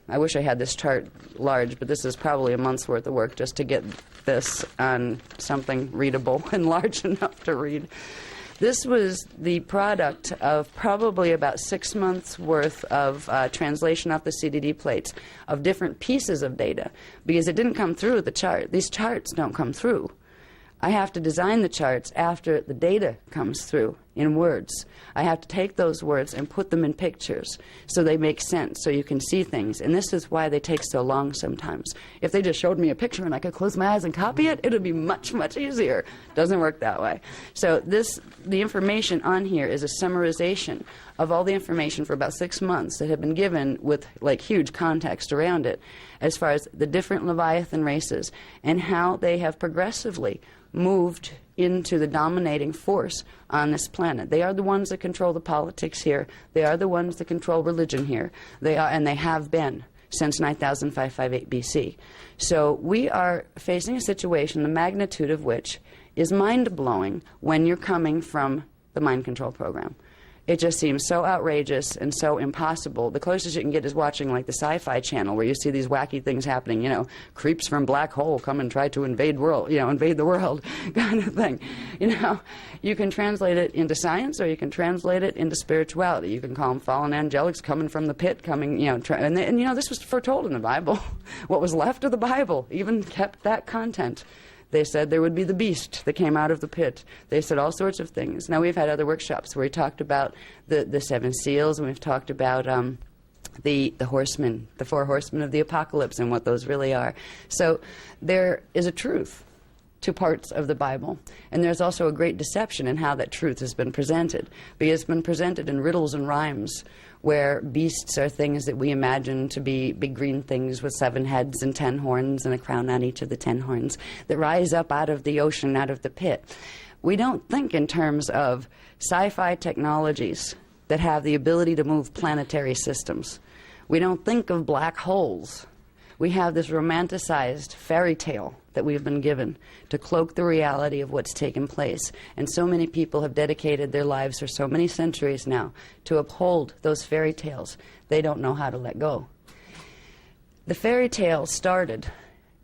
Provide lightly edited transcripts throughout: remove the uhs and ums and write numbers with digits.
I wish I had this chart large, but this is probably a month's worth of work just to get this on something readable and large enough to read. This was the product of probably about 6 months' worth of translation off the CDD plates of different pieces of data, because it didn't come through the chart. These charts don't come through. I have to design the charts after the data comes through in words. I have to take those words and put them in pictures so they make sense, so you can see things. And this is why they take so long sometimes. If they just showed me a picture and I could close my eyes and copy it, it would be much, much easier. Doesn't work that way. So the information on here is a summarization of all the information for about 6 months that have been given with like huge context around it as far as the different Leviathan races and how they have progressively moved into the dominating force on this planet. They are the ones that control the politics here. They are the ones that control religion here. They are, and they have been since 9558 BC. So we are facing a situation, the magnitude of which is mind-blowing when you're coming from the mind control program. It just seems so outrageous and so impossible. The closest you can get is watching like the Sci-Fi Channel, where you see these wacky things happening, you know, creeps from black hole come and try to invade the world kind of thing. You know, you can translate it into science or you can translate it into spirituality. You can call them fallen angelics coming from the pit, coming, you know, and you know, this was foretold in the Bible. What was left of the Bible even kept that content. They said there would be the beast that came out of the pit. They said all sorts of things. Now, we've had other workshops where we talked about the seven seals, and we've talked about the horsemen, the four horsemen of the apocalypse, and what those really are. So there is a truth to parts of the Bible, and there's also a great deception in how that truth has been presented, because it's been presented in riddles and rhymes, where beasts are things that we imagine to be big green things with 7 heads and 10 horns and a crown on each of the 10 horns that rise up out of the ocean, out of the pit. We don't think in terms of sci-fi technologies that have the ability to move planetary systems. We don't think of black holes. We have this romanticized fairy tale that we've been given to cloak the reality of what's taken place. And so many people have dedicated their lives for so many centuries now to uphold those fairy tales. They don't know how to let go. The fairy tale started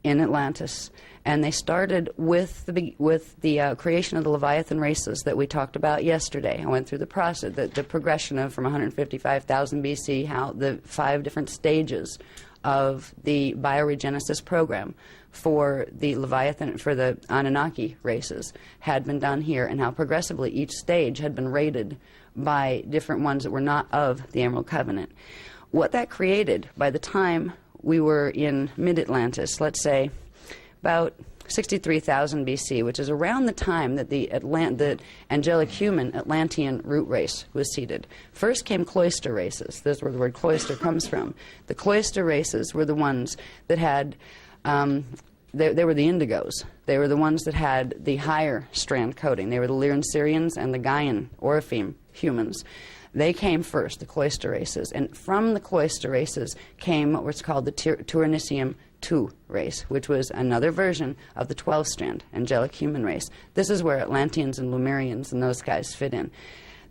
in Atlantis, and they started with the creation of the Leviathan races that we talked about yesterday. I went through the process, the progression of from 155,000 BC, how the 5 different stages of the bioregenesis program for the Leviathan, for the Anunnaki races had been done here, and how progressively each stage had been rated by different ones that were not of the Emerald Covenant. What that created by the time we were in mid-Atlantis, let's say about 63,000 BC, which is around the time that the angelic human Atlantean root race was seeded. First came cloister races. That's where the word cloister comes from. The cloister races were the ones that had, they were the indigos. They were the ones that had the higher strand coding. They were the Lyran-Syrians and the Gaian Orophim humans. They came first, the cloister races. And from the cloister races came what was called the Turinicium II race, which was another version of the 12-strand angelic human race. This is where Atlanteans and Lemurians and those guys fit in.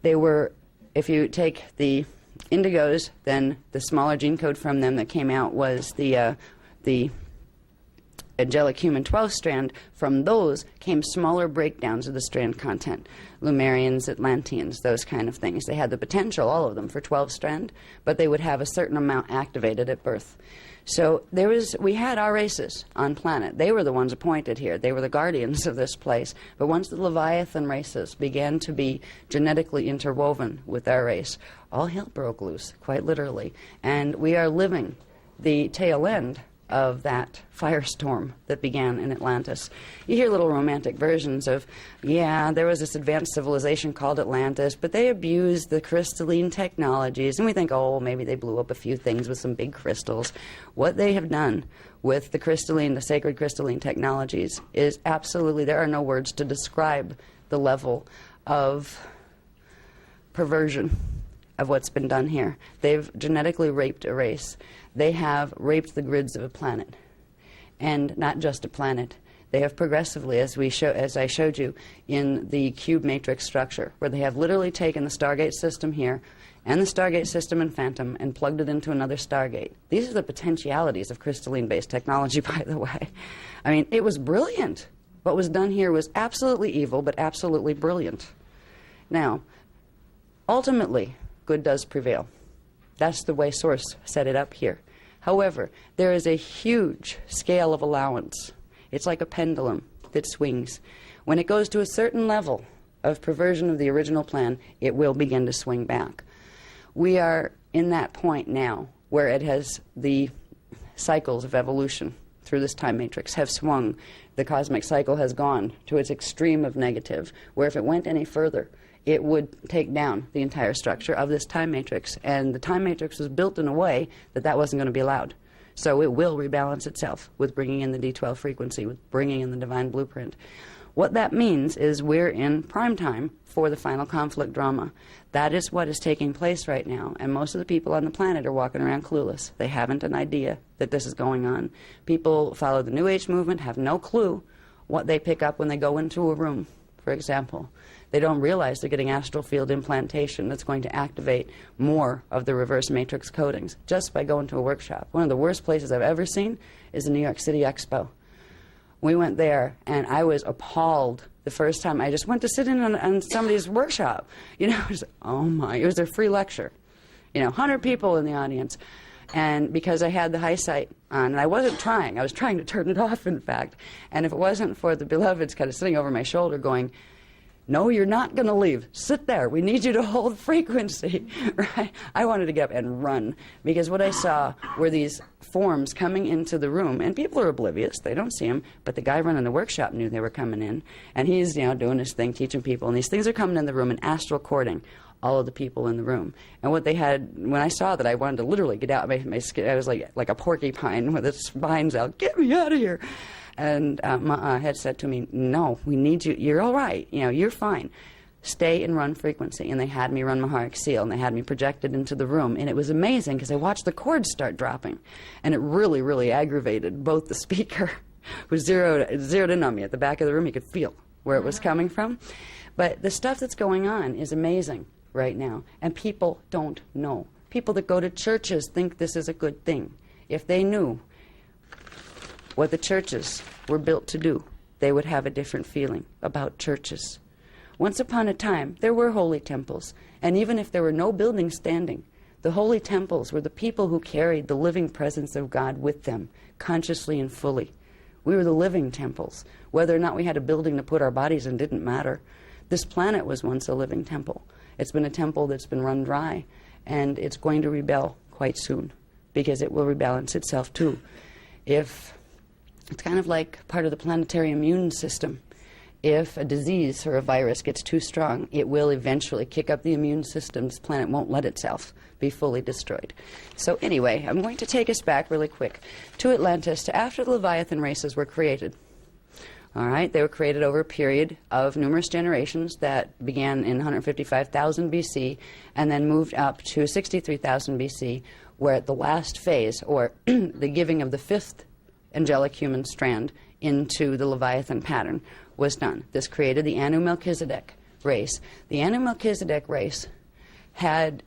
They were, if you take the indigos, then the smaller gene code from them that came out was the angelic human 12-strand. From those came smaller breakdowns of the strand content. Lemurians, Atlanteans, those kind of things. They had the potential, all of them, for 12-strand, but they would have a certain amount activated at birth. So we had our races on planet. They were the ones appointed here. They were the guardians of this place. But once the Leviathan races began to be genetically interwoven with our race, all hell broke loose, quite literally. And we are living the tail end of that firestorm that began in Atlantis. You hear little romantic versions of, yeah, there was this advanced civilization called Atlantis, but they abused the crystalline technologies, and we think, oh, maybe they blew up a few things with some big crystals. What they have done with the sacred crystalline technologies is absolutely, there are no words to describe the level of perversion of what's been done here. They've genetically raped a race. They have raped the grids of a planet, and not just a planet. They have progressively, as I showed you in the cube matrix structure, where they have literally taken the Stargate system here and the Stargate system and Phantom and plugged it into another Stargate. These are the potentialities of crystalline-based technology, by the way. I mean, it was brilliant. What was done here was absolutely evil, but absolutely brilliant. Now, ultimately, good does prevail. That's the way Source set it up here. However, there is a huge scale of allowance. It's like a pendulum that swings. When it goes to a certain level of perversion of the original plan, it will begin to swing back. We are in that point now where it has the cycles of evolution through this time matrix have swung. The cosmic cycle has gone to its extreme of negative, where if it went any further, it would take down the entire structure of this time matrix. And the time matrix was built in a way that that wasn't going to be allowed. So it will rebalance itself with bringing in the D12 frequency, with bringing in the divine blueprint. What that means is we're in prime time for the final conflict drama. That is what is taking place right now, and most of the people on the planet are walking around clueless. They haven't an idea that this is going on. People follow the New Age movement, have no clue what they pick up when they go into a room, for example. They don't realize they're getting astral field implantation that's going to activate more of the reverse matrix codings just by going to a workshop. One of the worst places I've ever seen is the New York City Expo. We went there, and I was appalled the first time. I just went to sit in on somebody's workshop. You know, it was, oh my, it was a free lecture. You know, 100 people in the audience. And because I had the high sight on, and I wasn't trying. I was trying to turn it off, in fact. And if it wasn't for the beloveds kind of sitting over my shoulder going, no, you're not going to leave. Sit there. We need you to hold frequency. Right? I wanted to get up and run because what I saw were these forms coming into the room, and people are oblivious. They don't see them, but the guy running the workshop knew they were coming in, and he's, you know, doing his thing, teaching people, and these things are coming in the room and astral cording all of the people in the room. And what they had, when I saw that, I wanted to literally get out of my skin. I was like a porcupine with its spines out. Get me out of here. And Ma had said to me, no, we need you. You're all right. You know, you're fine. Stay and run frequency. And they had me run Maharic Seal, and they had me projected into the room. And it was amazing because I watched the cords start dropping. And it really, really aggravated both the speaker, who zeroed in on me at the back of the room. You could feel where it was coming from. But the stuff that's going on is amazing right now. And people don't know. People that go to churches think this is a good thing. If they knew what the churches were built to do, they would have a different feeling about churches. Once upon a time, there were holy temples, and even if there were no buildings standing, the holy temples were the people who carried the living presence of God with them, consciously and fully. We were the living temples. Whether or not we had a building to put our bodies in didn't matter. This planet was once a living temple. It's been a temple that's been run dry, and it's going to rebel quite soon, because it will rebalance itself too. It's kind of like part of the planetary immune system. If a disease or a virus gets too strong, it will eventually kick up the immune system. This planet won't let itself be fully destroyed. So anyway, I'm going to take us back really quick to Atlantis, to after the Leviathan races were created. All right, they were created over a period of numerous generations that began in 155,000 BC and then moved up to 63,000 BC, where at the last phase, or the giving of the fifth angelic human strand into the Leviathan pattern, was done. This created the Anu Melchizedek race. The Anu Melchizedek race had,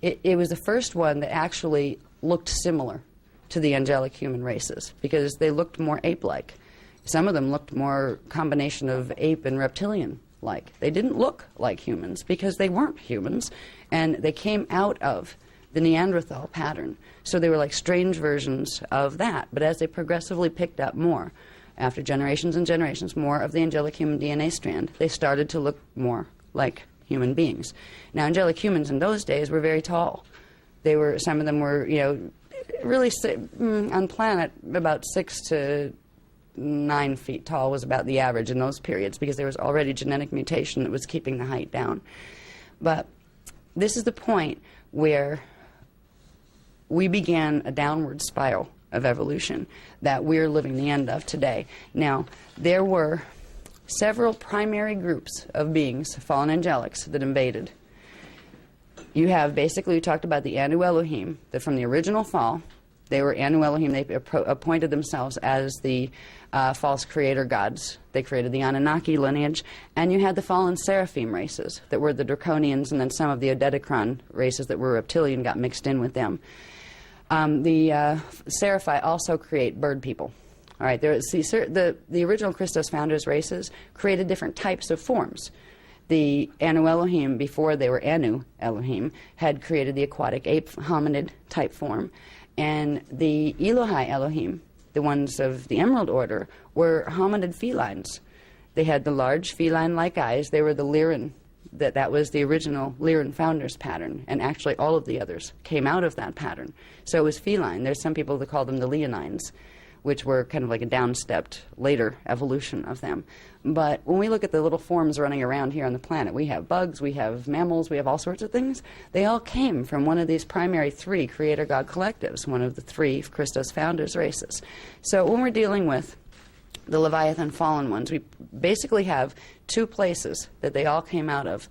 it was the first one that actually looked similar to the angelic human races because they looked more ape-like. Some of them looked more combination of ape and reptilian-like. They didn't look like humans because they weren't humans, and they came out of the Neanderthal pattern. So they were like strange versions of that. But as they progressively picked up more, after generations and generations, more of the angelic human DNA strand, they started to look more like human beings. Now, angelic humans in those days were very tall. They were, some of them were, you know, really, on planet, about 6 to 9 feet tall was about the average in those periods because there was already genetic mutation that was keeping the height down. But this is the point where we began a downward spiral of evolution that we're living the end of today. Now, there were several primary groups of beings, fallen angelics, that invaded. You have basically, we talked about the Anu Elohim, that from the original fall, They were Anu Elohim. They appointed themselves as the false creator gods. They created the Anunnaki lineage. And you had the fallen Seraphim races that were the Draconians, and then some of the Odedicron races that were reptilian got mixed in with them. The Seraphi also create bird people. All right, the original Christos founders races created different types of forms. The Anu Elohim, before they were Anu Elohim, had created the aquatic ape hominid type form. And the Elohai Elohim, the ones of the Emerald Order, were hominid felines. They had the large feline-like eyes. They were the Lyran. That was the original Lyran founders pattern. And actually all of the others came out of that pattern. So it was feline. There's some people that call them the Leonines, which were kind of like a downstepped later evolution of them. But when we look at the little forms running around here on the planet, we have bugs, we have mammals, we have all sorts of things. They all came from one of these primary three creator god collectives, one of the three Christos founders races. So when we're dealing with the Leviathan fallen ones, we basically have two places that they all came out of,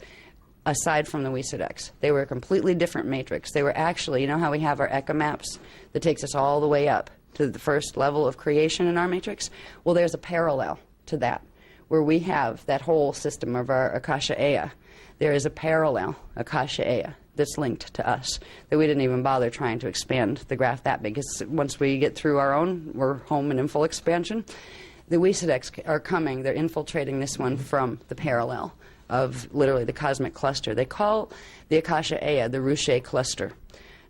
aside from the Wesedex. They were a completely different matrix. They were actually, you know how we have our Eka maps that takes us all the way up to the first level of creation in our matrix? Well, there's a parallel to that, where we have that whole system of our Akasha Ea. There is a parallel Akasha Ea that's linked to us that we didn't even bother trying to expand the graph that big, because once we get through our own, we're home and in full expansion. The Wesedex are coming. They're infiltrating this one from the parallel of literally the cosmic cluster. They call the Akasha Ea the Ruche cluster,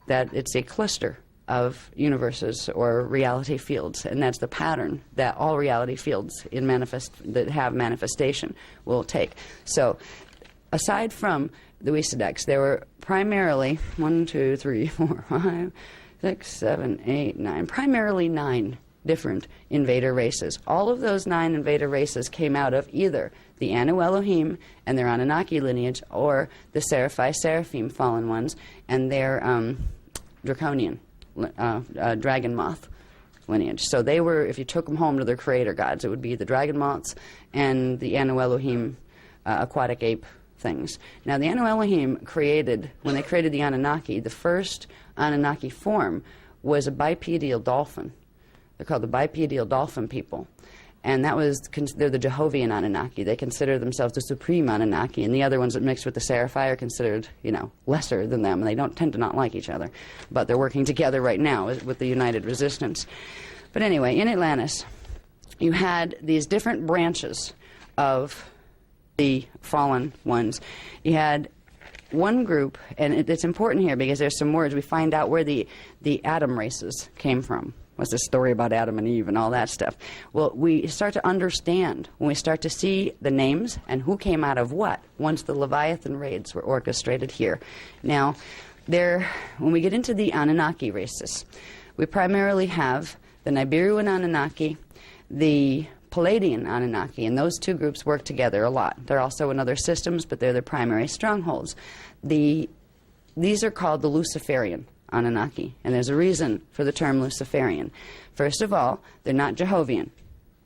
that it's a cluster of universes or reality fields, and that's the pattern that all reality fields that have manifestation will take. So aside from the Wesedex, there were primarily 1, 2, 3, 4, 5, 6, 7, 8, 9, primarily 9 different invader races. All of those 9 invader races came out of either the Anu Elohim and their Anunnaki lineage, or the Seraphi Seraphim fallen ones and their Draconian dragon moth lineage. So they were, if you took them home to their creator gods, it would be the dragon moths and the Anu Elohim aquatic ape things. Now the Anu Elohim created, when they created the Anunnaki, the first Anunnaki form was a bipedal dolphin. They're called the bipedal dolphin people. And that was, they're the Jehovian Anunnaki. They consider themselves the supreme Anunnaki, and the other ones that mix with the Seraphi are considered, lesser than them, and they don't tend to not like each other. But they're working together right now with the United Resistance. But anyway, in Atlantis, you had these different branches of the fallen ones. You had one group, and it's important here because there's some words. We find out where the Adam races came from. What's the story about Adam and Eve and all that stuff? Well, we start to understand when we start to see the names and who came out of what once the Leviathan raids were orchestrated here. Now, when we get into the Anunnaki races, we primarily have the Nibiruan Anunnaki, the Palladian Anunnaki, and those two groups work together a lot. They're also in other systems, but they're their primary strongholds. These are called the Luciferian Anunnaki, and there's a reason for the term Luciferian. First of all, they're not Jehovian.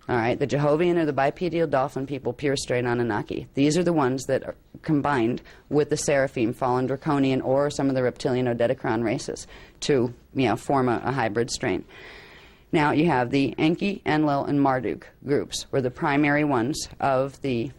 All right, the Jehovian are the bipedal dolphin people, pure strain Anunnaki. These are the ones that are combined with the Seraphim, fallen Draconian, or some of the reptilian Odedicron races to form a hybrid strain. Now you have the Enki, Enlil, and Marduk groups were the primary ones of the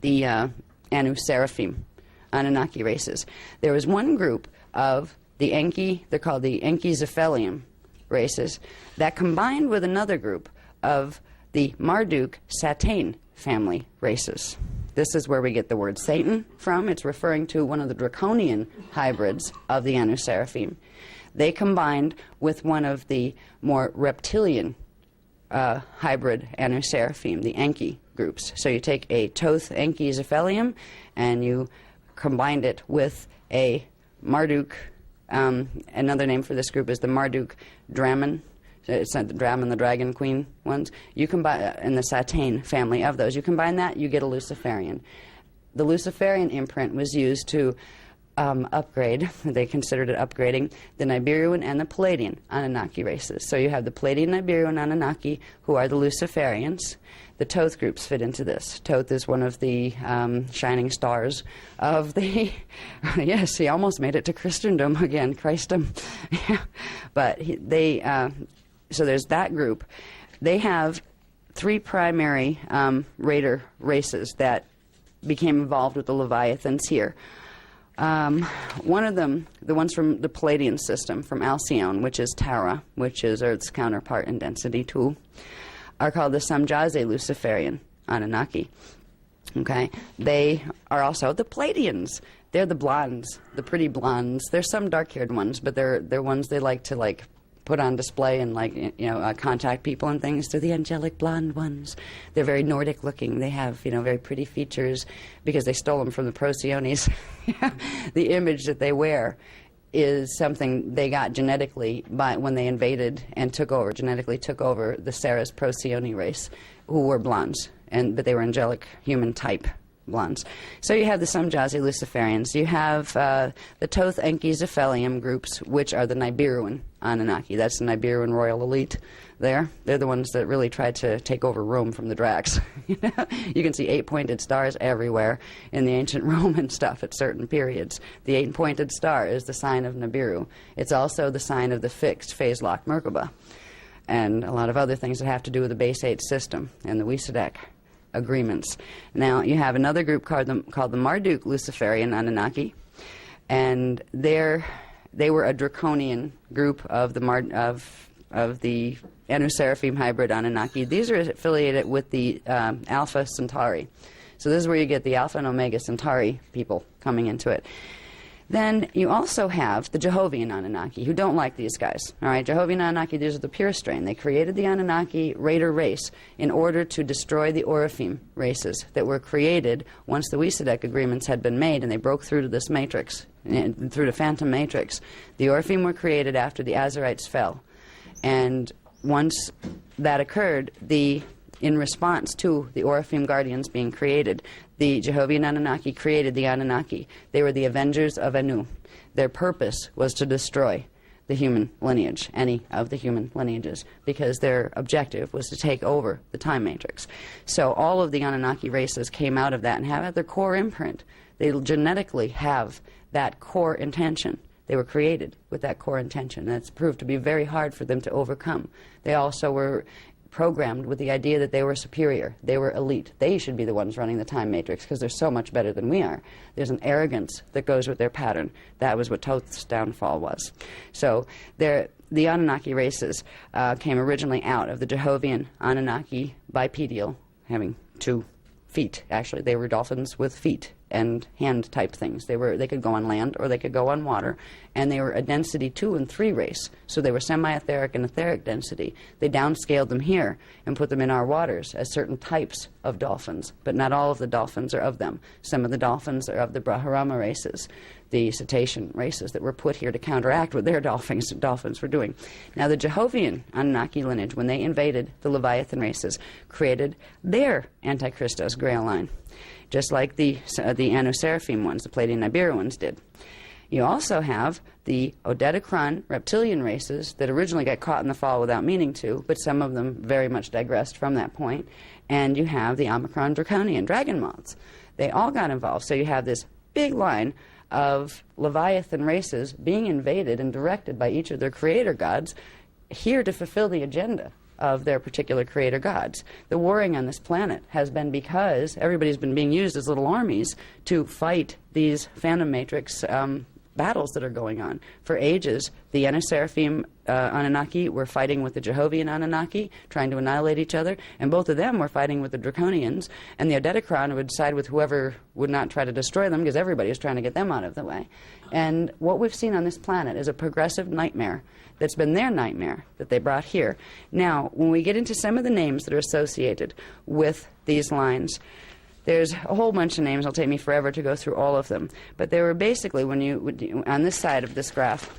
Anu Seraphim Anunnaki races. There was one group of the Enki, they're called the Enki-Zephelium races, that combined with another group of the Marduk-Satan family races. This is where we get the word Satan from. It's referring to one of the draconian hybrids of the Anu Seraphim. They combined with one of the more reptilian hybrid Anu Seraphim, the Enki groups. So you take a Toth Enki-Zephelium and you combined it with a Marduk. Another name for this group is the Marduk Draman. It's not the Draman, the Dragon Queen ones. You combine in the Satan family of those. You combine that, you get a Luciferian. The Luciferian imprint was used to upgrade. They considered it upgrading the Nibiruan and the Palladian Anunnaki races. So you have the Palladian Nibiruan Anunnaki, who are the Luciferians. The Toth groups fit into this. Toth is one of the shining stars of the, yes, he almost made it to Christendom again, Christendom. But so there's that group. They have three primary raider races that became involved with the Leviathans here. One of them, the ones from the Palladian system, from Alcyone, which is Tara, which is Earth's counterpart in density 2, are called the Samjaze Luciferian Anunnaki. Okay? They are also the Palladians. They're the blondes, the pretty blondes. There's some dark-haired ones, but they're ones they like to, like, put on display and, like, contact people and things. They're the angelic blonde ones. They're very Nordic looking. They have, very pretty features because they stole them from the Procyonies. The image that they wear is something they got genetically when they invaded and genetically took over the Ceres Procyon race, who were blondes, but they were angelic human type blondes. So you have the Samjazi Luciferians. You have the Toth Enki Zephelium groups, which are the Nibiruan Anunnaki. That's the Nibiruan royal elite there. They're the ones that really tried to take over Rome from the Dracs. You can see 8-pointed stars everywhere in the ancient Roman stuff at certain periods. The 8-pointed star is the sign of Nibiru. It's also the sign of the fixed phase-locked Merkaba, and a lot of other things that have to do with the base 8 system and the Wisadek agreements. Now, you have another group called the Marduk Luciferian Anunnaki, and they were a draconian group of the Anu Seraphim hybrid Anunnaki. These are affiliated with the Alpha Centauri. So this is where you get the Alpha and Omega Centauri people coming into it. Then you also have the Jehovian Anunnaki, who don't like these guys. All right, Jehovian Anunnaki, these are the pure strain. They created the Anunnaki raider race in order to destroy the Oraphim races that were created once the Wisadek agreements had been made and they broke through to this matrix, through the Phantom Matrix. The Oraphim were created after the Azarites fell. And once that occurred, in response to the Oraphim Guardians being created, the Jehovian Anunnaki created the Anunnaki. They were the avengers of Anu. Their purpose was to destroy the human lineage, any of the human lineages, because their objective was to take over the time matrix. So all of the Anunnaki races came out of that and have at their core imprint. They genetically have that core intention. They were created with that core intention, and it's proved to be very hard for them to overcome. They also were programmed with the idea that they were superior, they were elite. They should be the ones running the time matrix because they're so much better than we are. There's an arrogance that goes with their pattern. That was what Toth's downfall was. So the Anunnaki races came originally out of the Jehovian Anunnaki bipedal, having 2 feet. Actually, they were dolphins with feet and hand type things. They could go on land or they could go on water, and they were a density 2 and 3 race. So they were semi-etheric and etheric density. They downscaled them here and put them in our waters as certain types of dolphins, but not all of the dolphins are of them. Some of the dolphins are of the Brahmarama races, the cetacean races that were put here to counteract what their dolphins were doing. Now, the Jehovian Anunnaki lineage, when they invaded the Leviathan races, created their Antichristos Grail line, just like the Anu Seraphim ones, the Palladian Nibiru ones did. You also have the Odedicron reptilian races that originally got caught in the fall without meaning to, but some of them very much digressed from that point. And you have the Omicron Draconian dragon moths. They all got involved. So you have this big line of Leviathan races being invaded and directed by each of their creator gods here to fulfill the agenda of their particular creator gods. The warring on this planet has been because everybody's been being used as little armies to fight these Phantom Matrix battles that are going on. For ages, the Anu Seraphim Anunnaki were fighting with the Jehovian Anunnaki, trying to annihilate each other, and both of them were fighting with the Draconians, and the Odedicron would side with whoever would not try to destroy them, because everybody was trying to get them out of the way. And what we've seen on this planet is a progressive nightmare that's been their nightmare that they brought here. Now, when we get into some of the names that are associated with these lines, there's a whole bunch of names. It'll take me forever to go through all of them. But they were basically, on this side of this graph,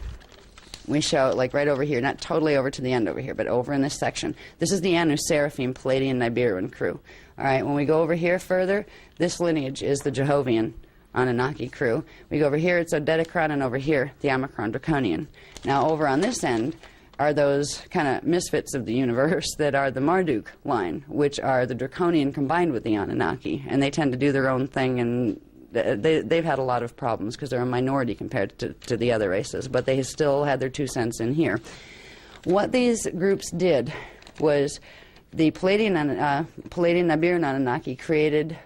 we show, like right over here, not totally over to the end over here, but over in this section. This is the Anu Seraphim Palladian Nibiruan crew. All right, when we go over here further, this lineage is the Jehovian Anunnaki crew. We go over here, it's Odedicron, and over here, the Omicron Draconian. Now, over on this end, are those kind of misfits of the universe that are the Marduk line, which are the Draconian combined with the Anunnaki, and they tend to do their own thing, and they've had a lot of problems because they're a minority compared to the other races, but they still had their 2 cents in here. What these groups did was the Palladian Nibiran Anunnaki created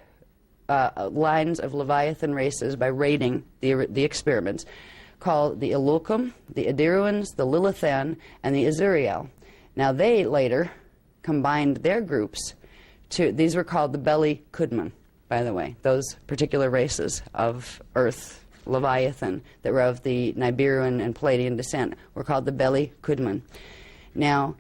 lines of Leviathan races by raiding the experiments, called the Elulkum, the Adiruans, the Lilithan, and the Azuriel. Now they later combined their groups to, these were called the Beli Kudman, by the way, those particular races of Earth, Leviathan, that were of the Nibiruan and Palladian descent, were called the Beli Kudman. Now,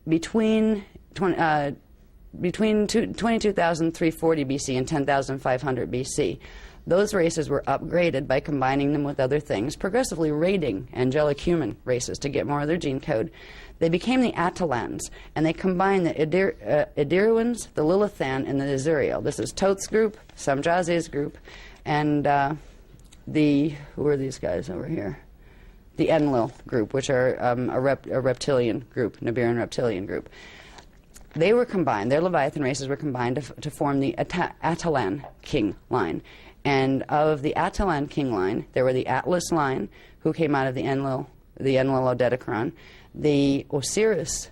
between 22,340 BC and 10,500 BC, those races were upgraded by combining them with other things, progressively raiding angelic human races to get more of their gene code. They became the Atalans, and they combined the Adiruans, the Lilithan, and the Azuriel. This is Thoth's group, Samjazi's group, and who are these guys over here? The Enlil group, which are a reptilian group, Nibiran reptilian group. They were combined, their Leviathan races were combined to form the Atalan king line. And of the Atalan king line, there were the Atlas line, who came out of the Enlil Odedicron, the Osiris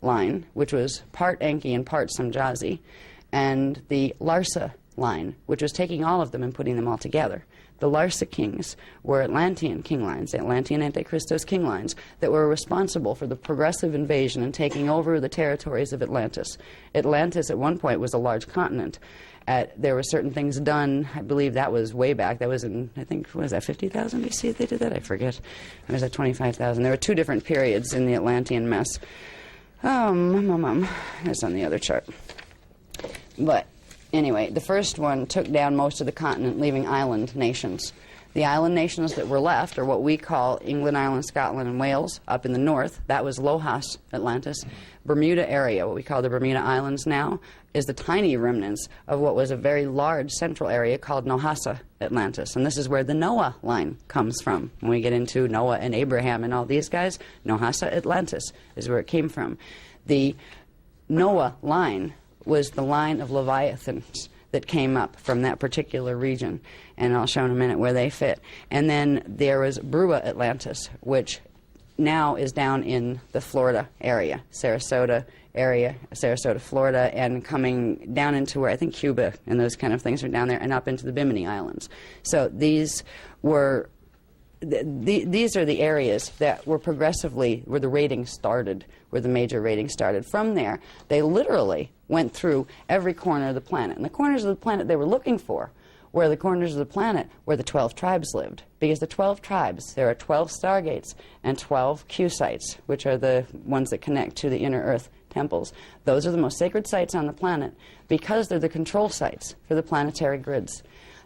line, which was part Enki and part Samjazi, and the Larsa line, which was taking all of them and putting them all together. The Larsa kings were Atlantean king lines, Atlantean Antichristos king lines, that were responsible for the progressive invasion and taking over the territories of Atlantis. Atlantis at one point was a large continent. There were certain things done, I believe that was way back, that was in, I think, was that 50,000 BC they did that? I forget. Or was that 25,000? There were 2 different periods in the Atlantean mess. That's on the other chart. But anyway, the first one took down most of the continent, leaving island nations. The island nations that were left are what we call England, Ireland, Scotland, and Wales up in the north. That was Lohas, Atlantis. Bermuda area, what we call the Bermuda Islands now, is the tiny remnants of what was a very large central area called Nohasa, Atlantis. And this is where the Noah line comes from. When we get into Noah and Abraham and all these guys, Nohasa, Atlantis is where it came from. The Noah line was the line of Leviathans that came up from that particular region, and I'll show in a minute where they fit. And then there was Brua Atlantis, which now is down in the Florida area, Sarasota, Florida, and coming down into where I think Cuba and those kind of things are down there, and up into the Bimini Islands. So these were these are the areas that were progressively where the raiding started, where the major raiding started. From there, they literally went through every corner of the planet. And the corners of the planet they were looking for were the corners of the planet where the 12 tribes lived. Because the 12 tribes, there are 12 stargates and 12 Q sites, which are the ones that connect to the inner Earth temples. Those are the most sacred sites on the planet because they're the control sites for the planetary grids.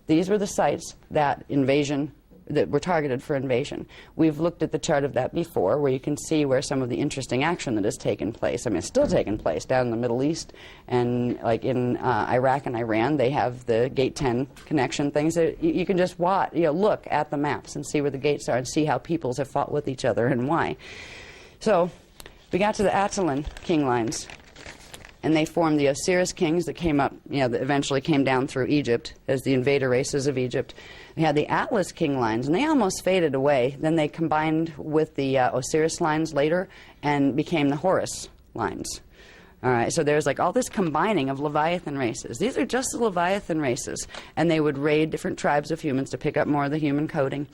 These were the sites that were targeted for invasion. We've looked at the chart of that before, where you can see where some of the interesting action that has taken place. I mean, it's still taking place down in the Middle East, and like in Iraq and Iran, they have the Gate 10 connection things. You can just look at the maps and see where the gates are and see how peoples have fought with each other and why. So we got to the Atalan king lines, and they formed the Osiris kings that came up, that eventually came down through Egypt as the invader races of Egypt. We had the Atlas king lines, and they almost faded away. Then they combined with the Osiris lines later and became the Horus lines. All right, so there's like all this combining of Leviathan races. These are just the Leviathan races, and they would raid different tribes of humans to pick up more of the human coding.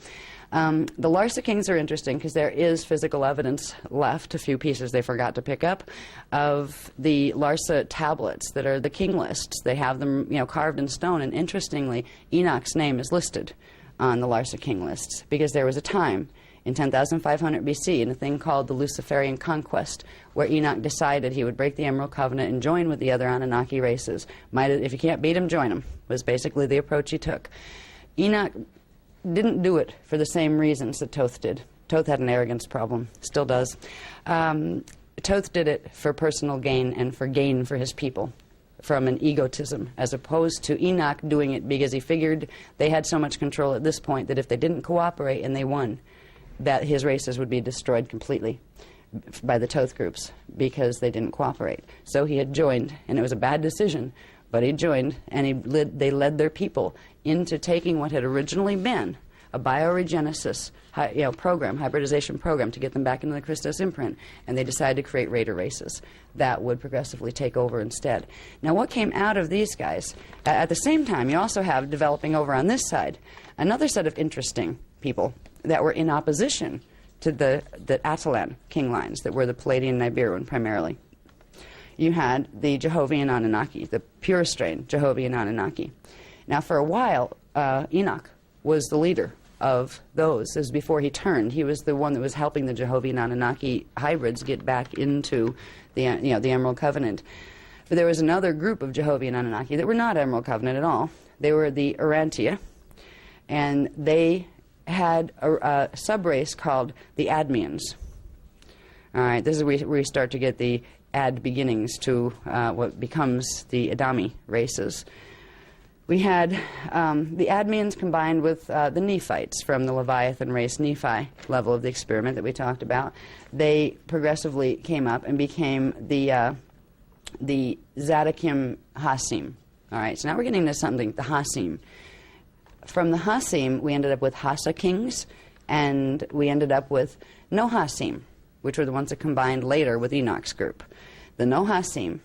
The Larsa kings are interesting because there is physical evidence left, a few pieces they forgot to pick up, of the Larsa tablets that are the king lists. They have them, carved in stone, and interestingly, Enoch's name is listed on the Larsa king lists because there was a time in 10,500 BC in a thing called the Luciferian Conquest, where Enoch decided he would break the Emerald Covenant and join with the other Anunnaki races. If you can't beat them, join them, was basically the approach he took. Enoch didn't do it for the same reasons that Thoth did. Thoth had an arrogance problem, still does. Thoth did it for personal gain and for gain for his people, from an egotism, as opposed to Enoch doing it because he figured they had so much control at this point that if they didn't cooperate and they won, that his races would be destroyed completely. by the Toth groups because they didn't cooperate. So he had joined, and it was a bad decision, but he joined, and they led their people into taking what had originally been a bioregenesis program, hybridization program, to get them back into the Christos imprint, and they decided to create raider races that would progressively take over instead. Now, what came out of these guys? At the same time, you also have developing over on this side another set of interesting people that were in opposition to the Atalan king lines that were the Palladian Nibiruan primarily. You had the Jehovian Anunnaki, the pure strain Jehovian Anunnaki. Now, for a while, Enoch was the leader of those. This was before he turned. He was the one that was helping the Jehovian Anunnaki hybrids get back into the Emerald Covenant. But there was another group of Jehovian Anunnaki that were not Emerald Covenant at all. They were the Urantia, and they had a subrace called the Admians. All right, this is where we start to get the Ad beginnings to what becomes the Adami races. We had the Admians combined with the Nephites from the Leviathan race Nephi level of the experiment that we talked about. They progressively came up and became the Zadokim Hasim. All right, so now we're getting into something, the Hasim. From the Hasim, we ended up with Hassa kings, and we ended up with No Hasim, which were the ones that combined later with Enoch's group. The No Hasim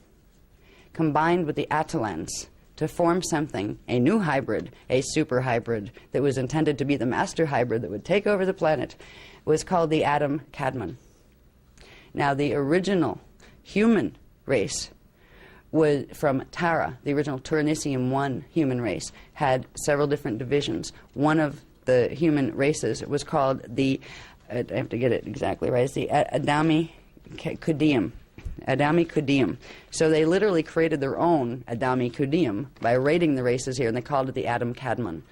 combined with the Atalans to form something, a new hybrid, a super hybrid, that was intended to be the master hybrid that would take over the planet, was called the Adam Kadmon. Now, the original human race was from Tara, the original Turanicium 1 human race, had several different divisions. One of the human races was called the, I have to get it exactly right, it's the Adami Kudium. Adami Kudium. So they literally created their own Adami Kudium by raiding the races here, and they called it the Adam Kadmon.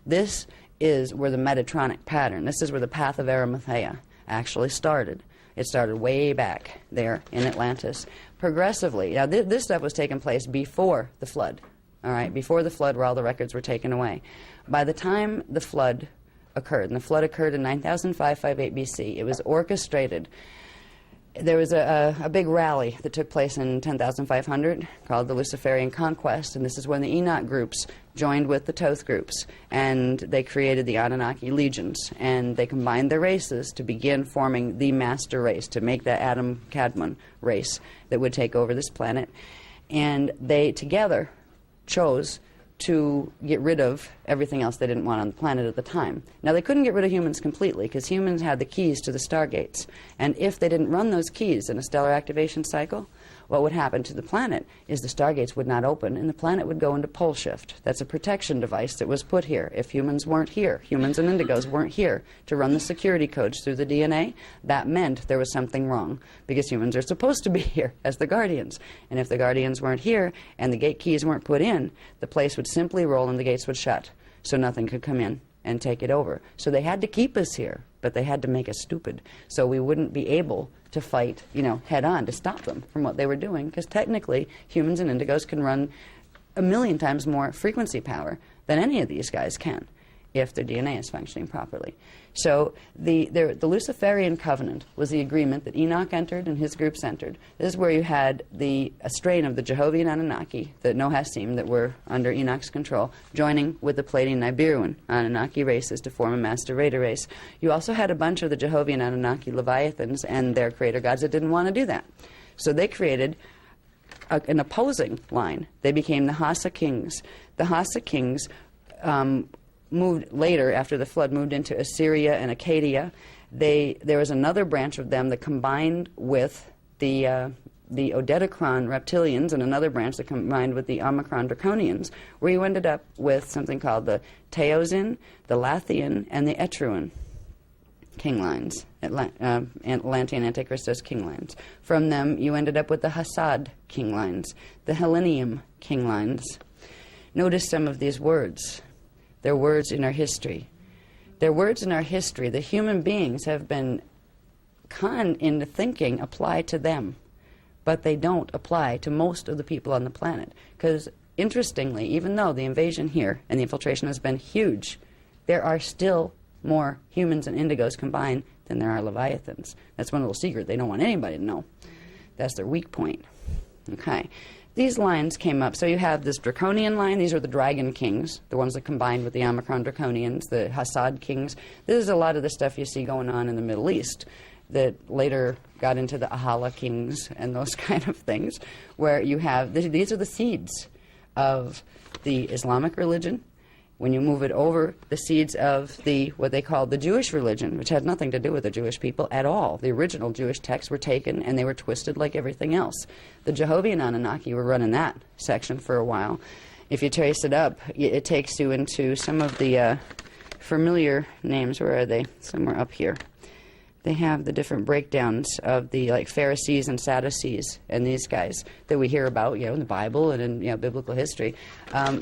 This is where the Metatronic pattern, this is where the path of Arimathea actually started. It started way back there in Atlantis. Progressively, now this stuff was taking place before the flood, all right, before the flood where all the records were taken away. By the time the flood occurred, and the flood occurred in 9558 BC, it was orchestrated. There was a big rally that took place in 10,500 called the Luciferian Conquest, and this is when the Enoch groups joined with the Toth groups, and they created the Anunnaki legions, and they combined their races to begin forming the master race, to make that Adam Kadmon race that would take over this planet. And they together chose to get rid of everything else they didn't want on the planet at the time. Now, they couldn't get rid of humans completely because humans had the keys to the stargates. And if they didn't run those keys in a stellar activation cycle, what would happen to the planet is the stargates would not open and the planet would go into pole shift. That's a protection device that was put here. If humans weren't here, humans and indigos weren't here to run the security codes through the DNA, that meant there was something wrong because humans are supposed to be here as the guardians. And if the guardians weren't here and the gate keys weren't put in, the place would simply roll and the gates would shut, so nothing could come in and take it over. So they had to keep us here, but they had to make us stupid, so we wouldn't be able to fight, head on to stop them from what they were doing, because technically humans and indigos can run 1,000,000 times more frequency power than any of these guys can if their DNA is functioning properly. So the Luciferian Covenant was the agreement that Enoch entered and his groups entered. This is where you had a strain of the Jehovian Anunnaki, the No Hasim, that were under Enoch's control, joining with the Palladian Nibiruan Anunnaki races to form a master raider race. You also had a bunch of the Jehovian Anunnaki Leviathans and their creator gods that didn't want to do that. So they created an opposing line. They became the Hassa kings. The Hassa kings moved later, after the flood, moved into Assyria and Acadia. There was another branch of them that combined with the Odedicron reptilians, and another branch that combined with the Omicron draconians, where you ended up with something called the Teozin, the Lathian, and the Etruan king lines, Atlantean Antichristos king lines. From them, you ended up with the Hassad king lines, the Hellenium king lines. Notice some of these words. They're words in our history. They're words in our history that human beings have been conned into thinking apply to them, but they don't apply to most of the people on the planet. Because, interestingly, even though the invasion here and the infiltration has been huge, there are still more humans and indigos combined than there are Leviathans. That's one little secret they don't want anybody to know. That's their weak point. Okay. These lines came up. So you have this Draconian line. These are the Dragon Kings, the ones that combined with the Omicron Draconians, the Hassad Kings. This is a lot of the stuff you see going on in the Middle East that later got into the Ahala Kings and those kind of things, where you have, these are the seeds of the Islamic religion. When you move it over, the seeds of what they call the Jewish religion, which had nothing to do with the Jewish people at all. The original Jewish texts were taken and they were twisted like everything else. The Jehovah Anunnaki were running that section for a while. If you trace it up, it takes you into some of the familiar names. Where are they? Somewhere up here. They have the different breakdowns of the Pharisees and Sadducees and these guys that we hear about, in the Bible and in biblical history.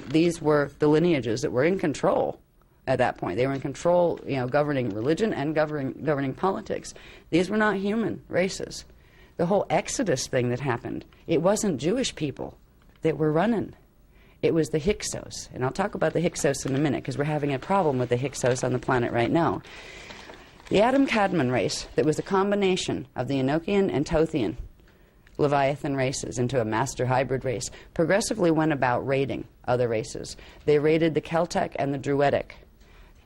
These were the lineages that were in control at that point. They were in control, governing religion and governing politics. These were not human races. The whole Exodus thing that happened, it wasn't Jewish people that were running. It was the Hyksos. And I'll talk about the Hyksos in a minute because we're having a problem with the Hyksos on the planet right now. The Adam-Kadmon race, that was a combination of the Enochian and Tothian Leviathan races into a master hybrid race, progressively went about raiding other races. They raided the Celtic and the Druidic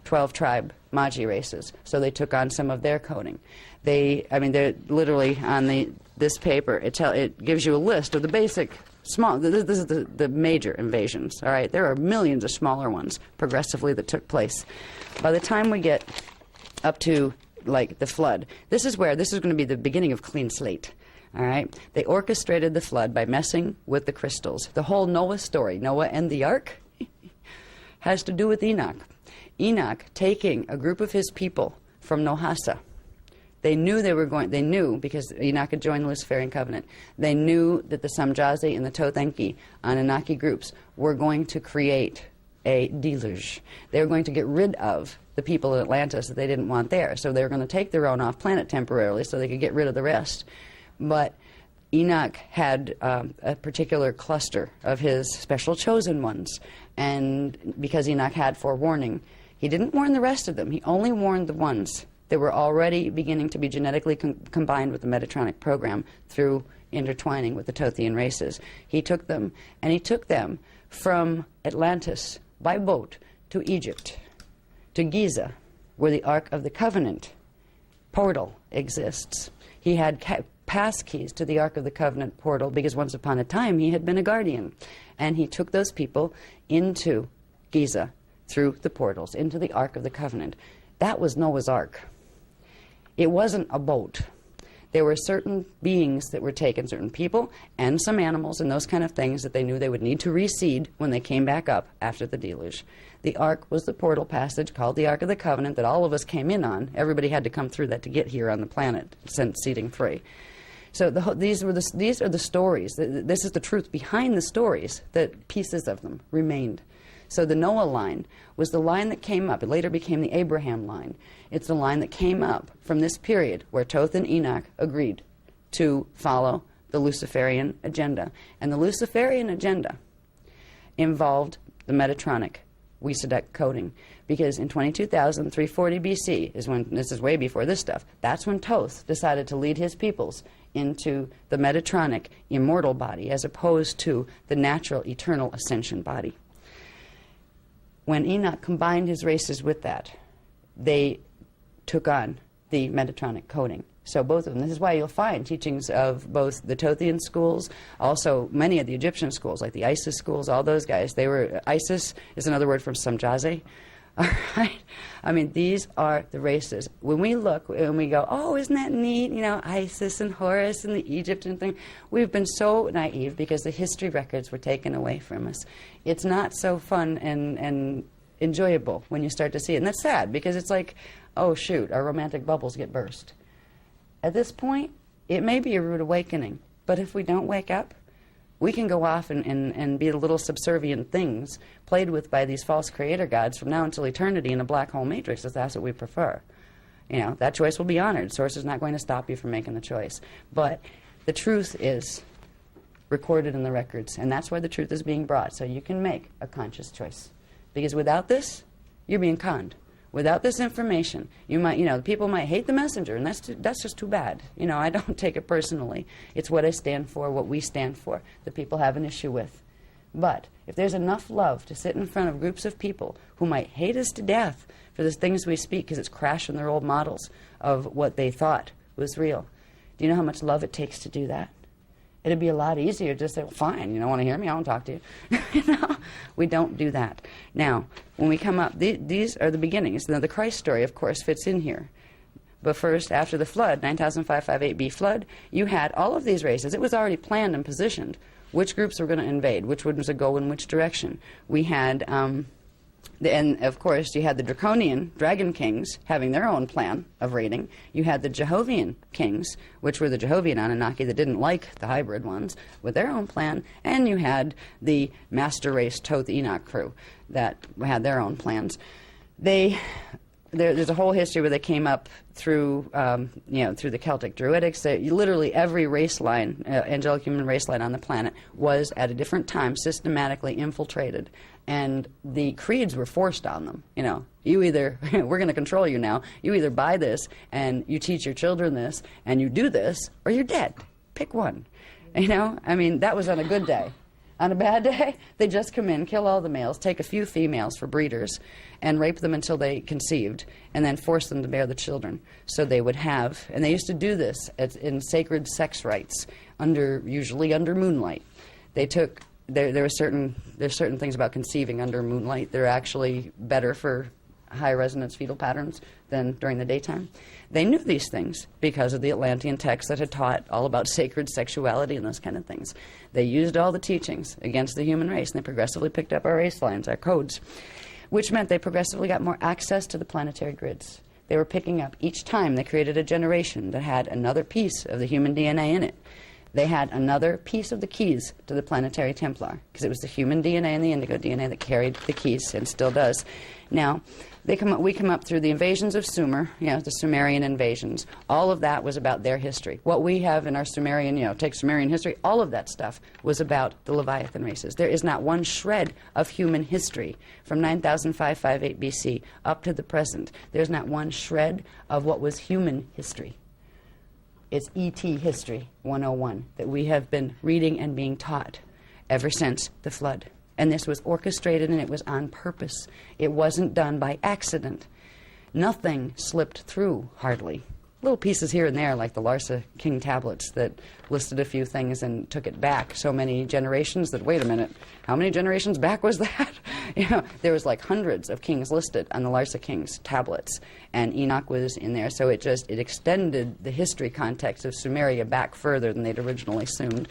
12-tribe Magi races, so they took on some of their coding. They're literally on this paper, it gives you a list of the basic small, this is the major invasions, all right? There are millions of smaller ones progressively that took place. By the time we get up to the flood, this is going to be the beginning of clean slate. All right, they orchestrated the flood by messing with the crystals. The whole Noah story, Noah and the ark, has to do with Enoch. Enoch taking a group of his people from Nohasa. They knew because Enoch had joined the Luciferian covenant. They knew that the Samjazi and the Tothenki Anunnaki groups were going to create a deluge. They were going to get rid of the people in Atlantis that they didn't want there. So they were going to take their own off planet temporarily so they could get rid of the rest. But Enoch had a particular cluster of his special chosen ones. And because Enoch had forewarning, he didn't warn the rest of them. He only warned the ones that were already beginning to be genetically combined with the Metatronic program through intertwining with the Tothian races. He took them, and he took them from Atlantis by boat to Egypt, to Giza, where the Ark of the Covenant portal exists. He had pass keys to the Ark of the Covenant portal because once upon a time he had been a guardian. And he took those people into Giza through the portals, into the Ark of the Covenant. That was Noah's Ark. It wasn't a boat. There were certain beings that were taken, certain people and some animals and those kind of things that they knew they would need to reseed when they came back up after the deluge. The Ark was the portal passage called the Ark of the Covenant that all of us came in on. Everybody had to come through that to get here on the planet, since seeding free. So these are the stories. This is the truth behind the stories, that pieces of them remained. So the Noah line was the line that came up. It later became the Abraham line. It's the line that came up from this period where Toth and Enoch agreed to follow the Luciferian agenda. And the Luciferian agenda involved the Metatronic Wisadek coding, because in 22,340 BC is when, this is way before this stuff, that's when Toth decided to lead his peoples into the Metatronic immortal body as opposed to the natural eternal ascension body. When Enoch combined his races with that, they took on the Metatronic coding. So both of them, this is why you'll find teachings of both the Tothian schools, also many of the Egyptian schools, like the Isis schools, all those guys. Isis is another word from Samjazi. All right? I mean, these are the races. When we look and we go, oh, isn't that neat? Isis and Horus and the Egyptian thing. We've been so naive because the history records were taken away from us. It's not so fun and enjoyable when you start to see it. And that's sad because it's like, oh, shoot, our romantic bubbles get burst. At this point, it may be a rude awakening, but if we don't wake up, we can go off and be the little subservient things played with by these false creator gods from now until eternity in a black hole matrix, if that's what we prefer. That choice will be honored. Source is not going to stop you from making the choice. But the truth is recorded in the records, and that's why the truth is being brought, so you can make a conscious choice. Because without this, you're being conned. Without this information, people might hate the messenger, and that's just too bad. I don't take it personally. It's what I stand for, what we stand for, that people have an issue with. But if there's enough love to sit in front of groups of people who might hate us to death for the things we speak because it's crashing their old models of what they thought was real, do you know how much love it takes to do that? It'd be a lot easier to just say, well, fine, you don't want to hear me, I won't talk to you. We don't do that. Now, when we come up, these are the beginnings. Now, the Christ story, of course, fits in here. But first, after the flood, 9558B flood, you had all of these races. It was already planned and positioned which groups were going to invade, which ones would go in which direction. We had, and of course, you had the Draconian Dragon Kings having their own plan of raiding. You had the Jehovian Kings, which were the Jehovian Anunnaki that didn't like the hybrid ones, with their own plan. And you had the Master Race Toth Enoch crew that had their own plans. There's a whole history where they came up through the Celtic Druidics. Literally every race line, angelic human race line on the planet, was at a different time systematically infiltrated, and the creeds were forced on them. You either we're going to control you now. You either buy this and you teach your children this and you do this, or you're dead. Pick one. That was on a good day. On a bad day, they just come in, kill all the males, take a few females for breeders, and rape them until they conceived, and then force them to bear the children. So they would have, and they used to do this in sacred sex rites, usually under moonlight. There's certain things about conceiving under moonlight. They're actually better for high resonance fetal patterns than during the daytime. They knew these things because of the Atlantean texts that had taught all about sacred sexuality and those kind of things. They used all the teachings against the human race, and they progressively picked up our race lines, our codes, which meant they progressively got more access to the planetary grids. They were picking up each time they created a generation that had another piece of the human DNA in it. They had another piece of the keys to the planetary Templar, because it was the human DNA and the indigo DNA that carried the keys, and still does. Now, we come up through the invasions of Sumer, the Sumerian invasions. All of that was about their history. What we have in our Sumerian, take Sumerian history, all of that stuff was about the Leviathan races. There is not one shred of human history from 9558 BC up to the present. There's not one shred of what was human history. It's E.T. History 101 that we have been reading and being taught ever since the flood. And this was orchestrated, and it was on purpose. It wasn't done by accident. Nothing slipped through, hardly. Little pieces here and there, like the Larsa King tablets that listed a few things and took it back so many generations that, wait a minute, how many generations back was that? There was like hundreds of kings listed on the Larsa King's tablets, and Enoch was in there, so it extended the history context of Sumeria back further than they'd originally assumed.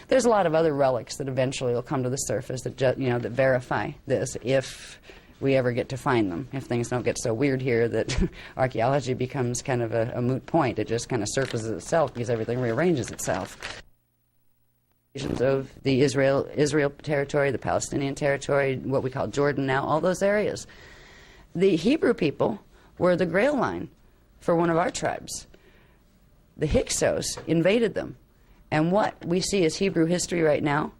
There's a lot of other relics that eventually will come to the surface that that verify this, if we ever get to find them, if things don't get so weird here that archaeology becomes kind of a moot point. It just kind of surfaces itself because everything rearranges itself. Of the Israel territory, the Palestinian territory, what we call Jordan now, all those areas. The Hebrew people were the Grail line for one of our tribes. The Hyksos invaded them. And what we see as Hebrew history right now,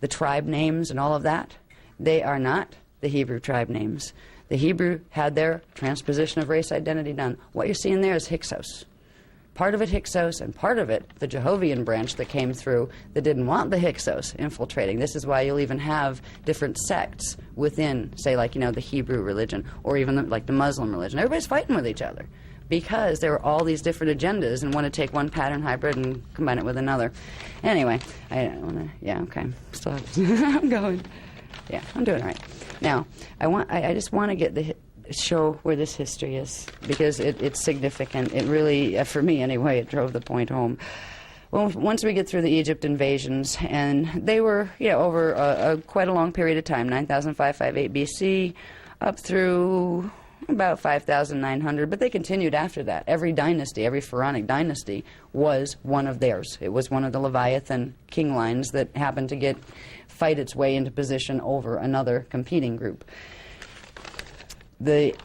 the tribe names and all of that, they are not the Hebrew tribe names. The Hebrew had their transposition of race identity done. What you're seeing there is Hyksos. Part of it Hyksos, and part of it the Jehovian branch that came through that didn't want the Hyksos infiltrating. This is why you'll even have different sects within, say, like, the Hebrew religion, or even like the Muslim religion. Everybody's fighting with each other because there were all these different agendas and want to take one pattern hybrid and combine it with another. Anyway, I don't want to, yeah, okay, still I'm going. Yeah, I'm doing all right. Now, I just want to show where this history is, because it's significant. It really, for me anyway, it drove the point home. Well, once we get through the Egypt invasions, and they were, over quite a long period of time, 9558 BC, up through about 5,900, but they continued after that. Every dynasty, every pharaonic dynasty was one of theirs. It was one of the Leviathan king lines that happened to fight its way into position over another competing group.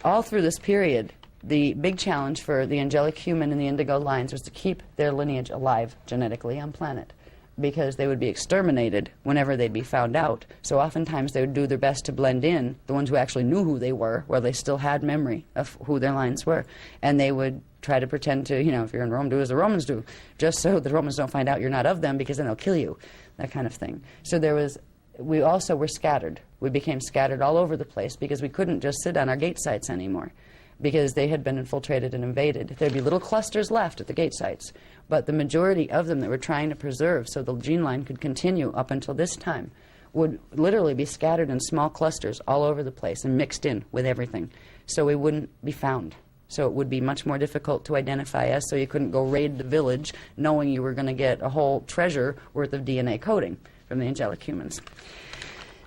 All through this period, the big challenge for the angelic human and the indigo lines was to keep their lineage alive genetically on planet. because they would be exterminated whenever they'd be found out. So oftentimes they would do their best to blend in, the ones who actually knew who they were, where they still had memory of who their lines were. And they would try to pretend to, if you're in Rome, do as the Romans do, just so the Romans don't find out you're not of them, because then they'll kill you, that kind of thing. So we also were scattered. We became scattered all over the place because we couldn't just sit on our gate sites anymore, because they had been infiltrated and invaded. There'd be little clusters left at the gate sites, but the majority of them that we're trying to preserve so the gene line could continue up until this time would literally be scattered in small clusters all over the place and mixed in with everything, so we wouldn't be found. So it would be much more difficult to identify us, so you couldn't go raid the village knowing you were going to get a whole treasure worth of DNA coding from the angelic humans.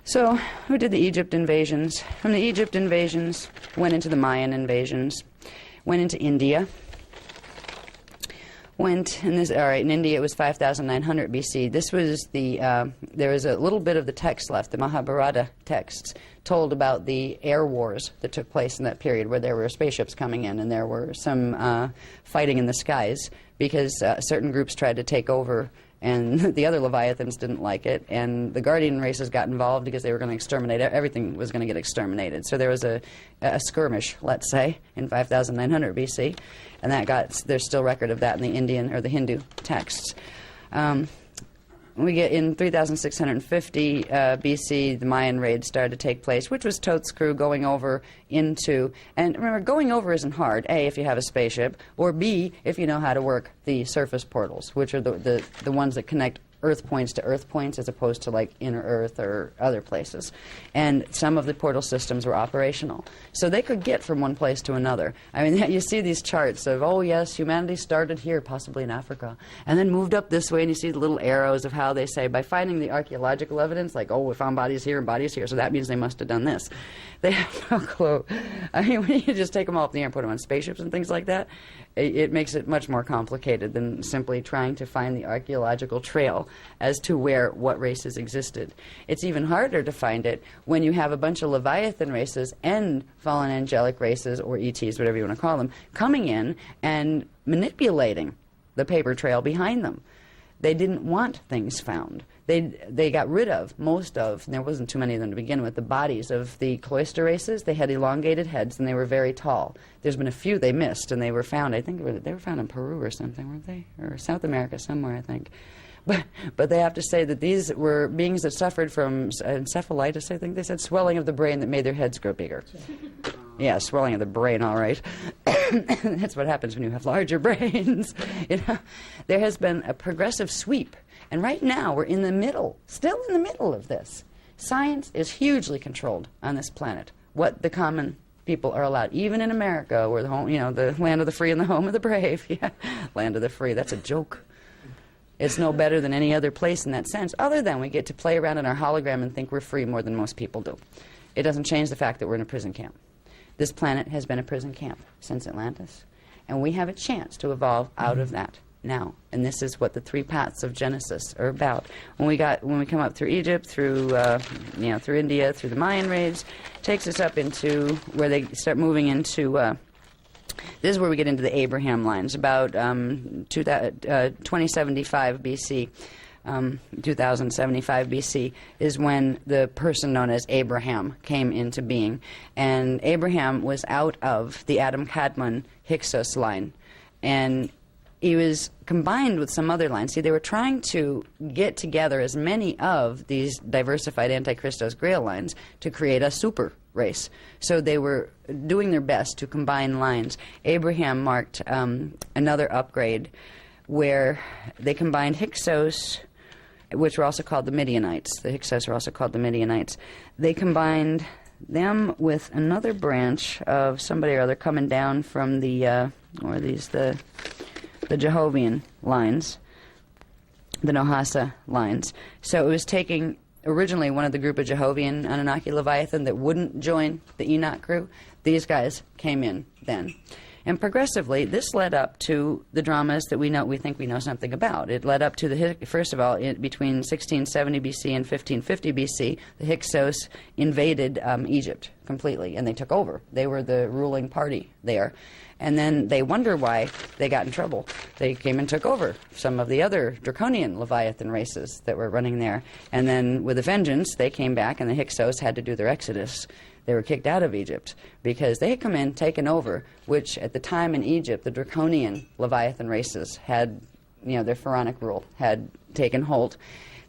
So who did the Egypt invasions? From the Egypt invasions, went into the Mayan invasions, went into India, in India it was 5,900 BC. This was there was a little bit of the text left, the Mahabharata texts, told about the air wars that took place in that period, where there were spaceships coming in and there were some fighting in the skies because certain groups tried to take over, and the other Leviathans didn't like it, and the Guardian races got involved because they were going to exterminate, everything was going to get exterminated. So there was a skirmish, let's say, in 5,900 BC, and there's still record of that in the Indian or the Hindu texts. We get in 3,650 BC, the Mayan raid started to take place, which was Thoth's crew going over into, and remember, going over isn't hard, A, if you have a spaceship, or B, if you know how to work the surface portals, which are the ones that connect Earth points to Earth points as opposed to like inner Earth or other places. And some of the portal systems were operational. So they could get from one place to another. I mean, you see these charts of, oh yes, humanity started here, possibly in Africa, and then moved up this way, and you see the little arrows of how they say, by finding the archaeological evidence, like, oh, we found bodies here and bodies here, so that means they must have done this. They have no clue. I mean, when you just take them all up in the air and put them on spaceships and things like that, it makes it much more complicated than simply trying to find the archaeological trail as to what races existed. It's even harder to find it when you have a bunch of Leviathan races and fallen angelic races, or ETs, whatever you want to call them, coming in and manipulating the paper trail behind them. They didn't want things found. They got rid of most of, and there wasn't too many of them to begin with, the bodies of the cloister races. They had elongated heads and they were very tall. There's been a few they missed, and they were found, I think they were found in Peru or something, weren't they? Or South America somewhere, I think. But they have to say that these were beings that suffered from encephalitis, I think they said, swelling of the brain that made their heads grow bigger. Yeah, swelling of the brain, all right. That's what happens when you have larger brains. There has been a progressive sweep, and right now we're in the middle, still in the middle of this. Science is hugely controlled on this planet. What the common people are allowed, even in America, where the home, the land of the free and the home of the brave. Yeah, land of the free. That's a joke. It's no better than any other place in that sense, other than we get to play around in our hologram and think we're free more than most people do. It doesn't change the fact that we're in a prison camp. This planet has been a prison camp since Atlantis, and we have a chance to evolve out of that now. And this is what the three paths of Genesis are about. When we come up through Egypt, through through India, through the Mayan raids, takes us up into where they start moving into. This is where we get into the Abraham lines, about 2075 BC. 2075 BC is when the person known as Abraham came into being. And Abraham was out of the Adam Kadmon Hyksos line. And he was combined with some other lines. See, they were trying to get together as many of these diversified Antichristos Grail lines to create a super race. So they were doing their best to combine lines. Abraham marked another upgrade where they combined Hyksos, which were also called the Midianites. The Hyksos were also called the Midianites. They combined them with another branch of somebody or other coming down from the Jehovian lines, the Nohasa lines. So it was taking originally one of the group of Jehovian Anunnaki Leviathan that wouldn't join the Enoch crew. These guys came in then. And progressively, this led up to the dramas that we think we know something about. It led up to first of all, between 1670 BC and 1550 BC, the Hyksos invaded Egypt completely, and they took over. They were the ruling party there. And then they wonder why they got in trouble. They came and took over some of the other draconian Leviathan races that were running there. And then with a vengeance, they came back, and the Hyksos had to do their exodus. They were kicked out of Egypt because they had come in, taken over, which at the time in Egypt, the draconian Leviathan races had, their pharaonic rule had taken hold.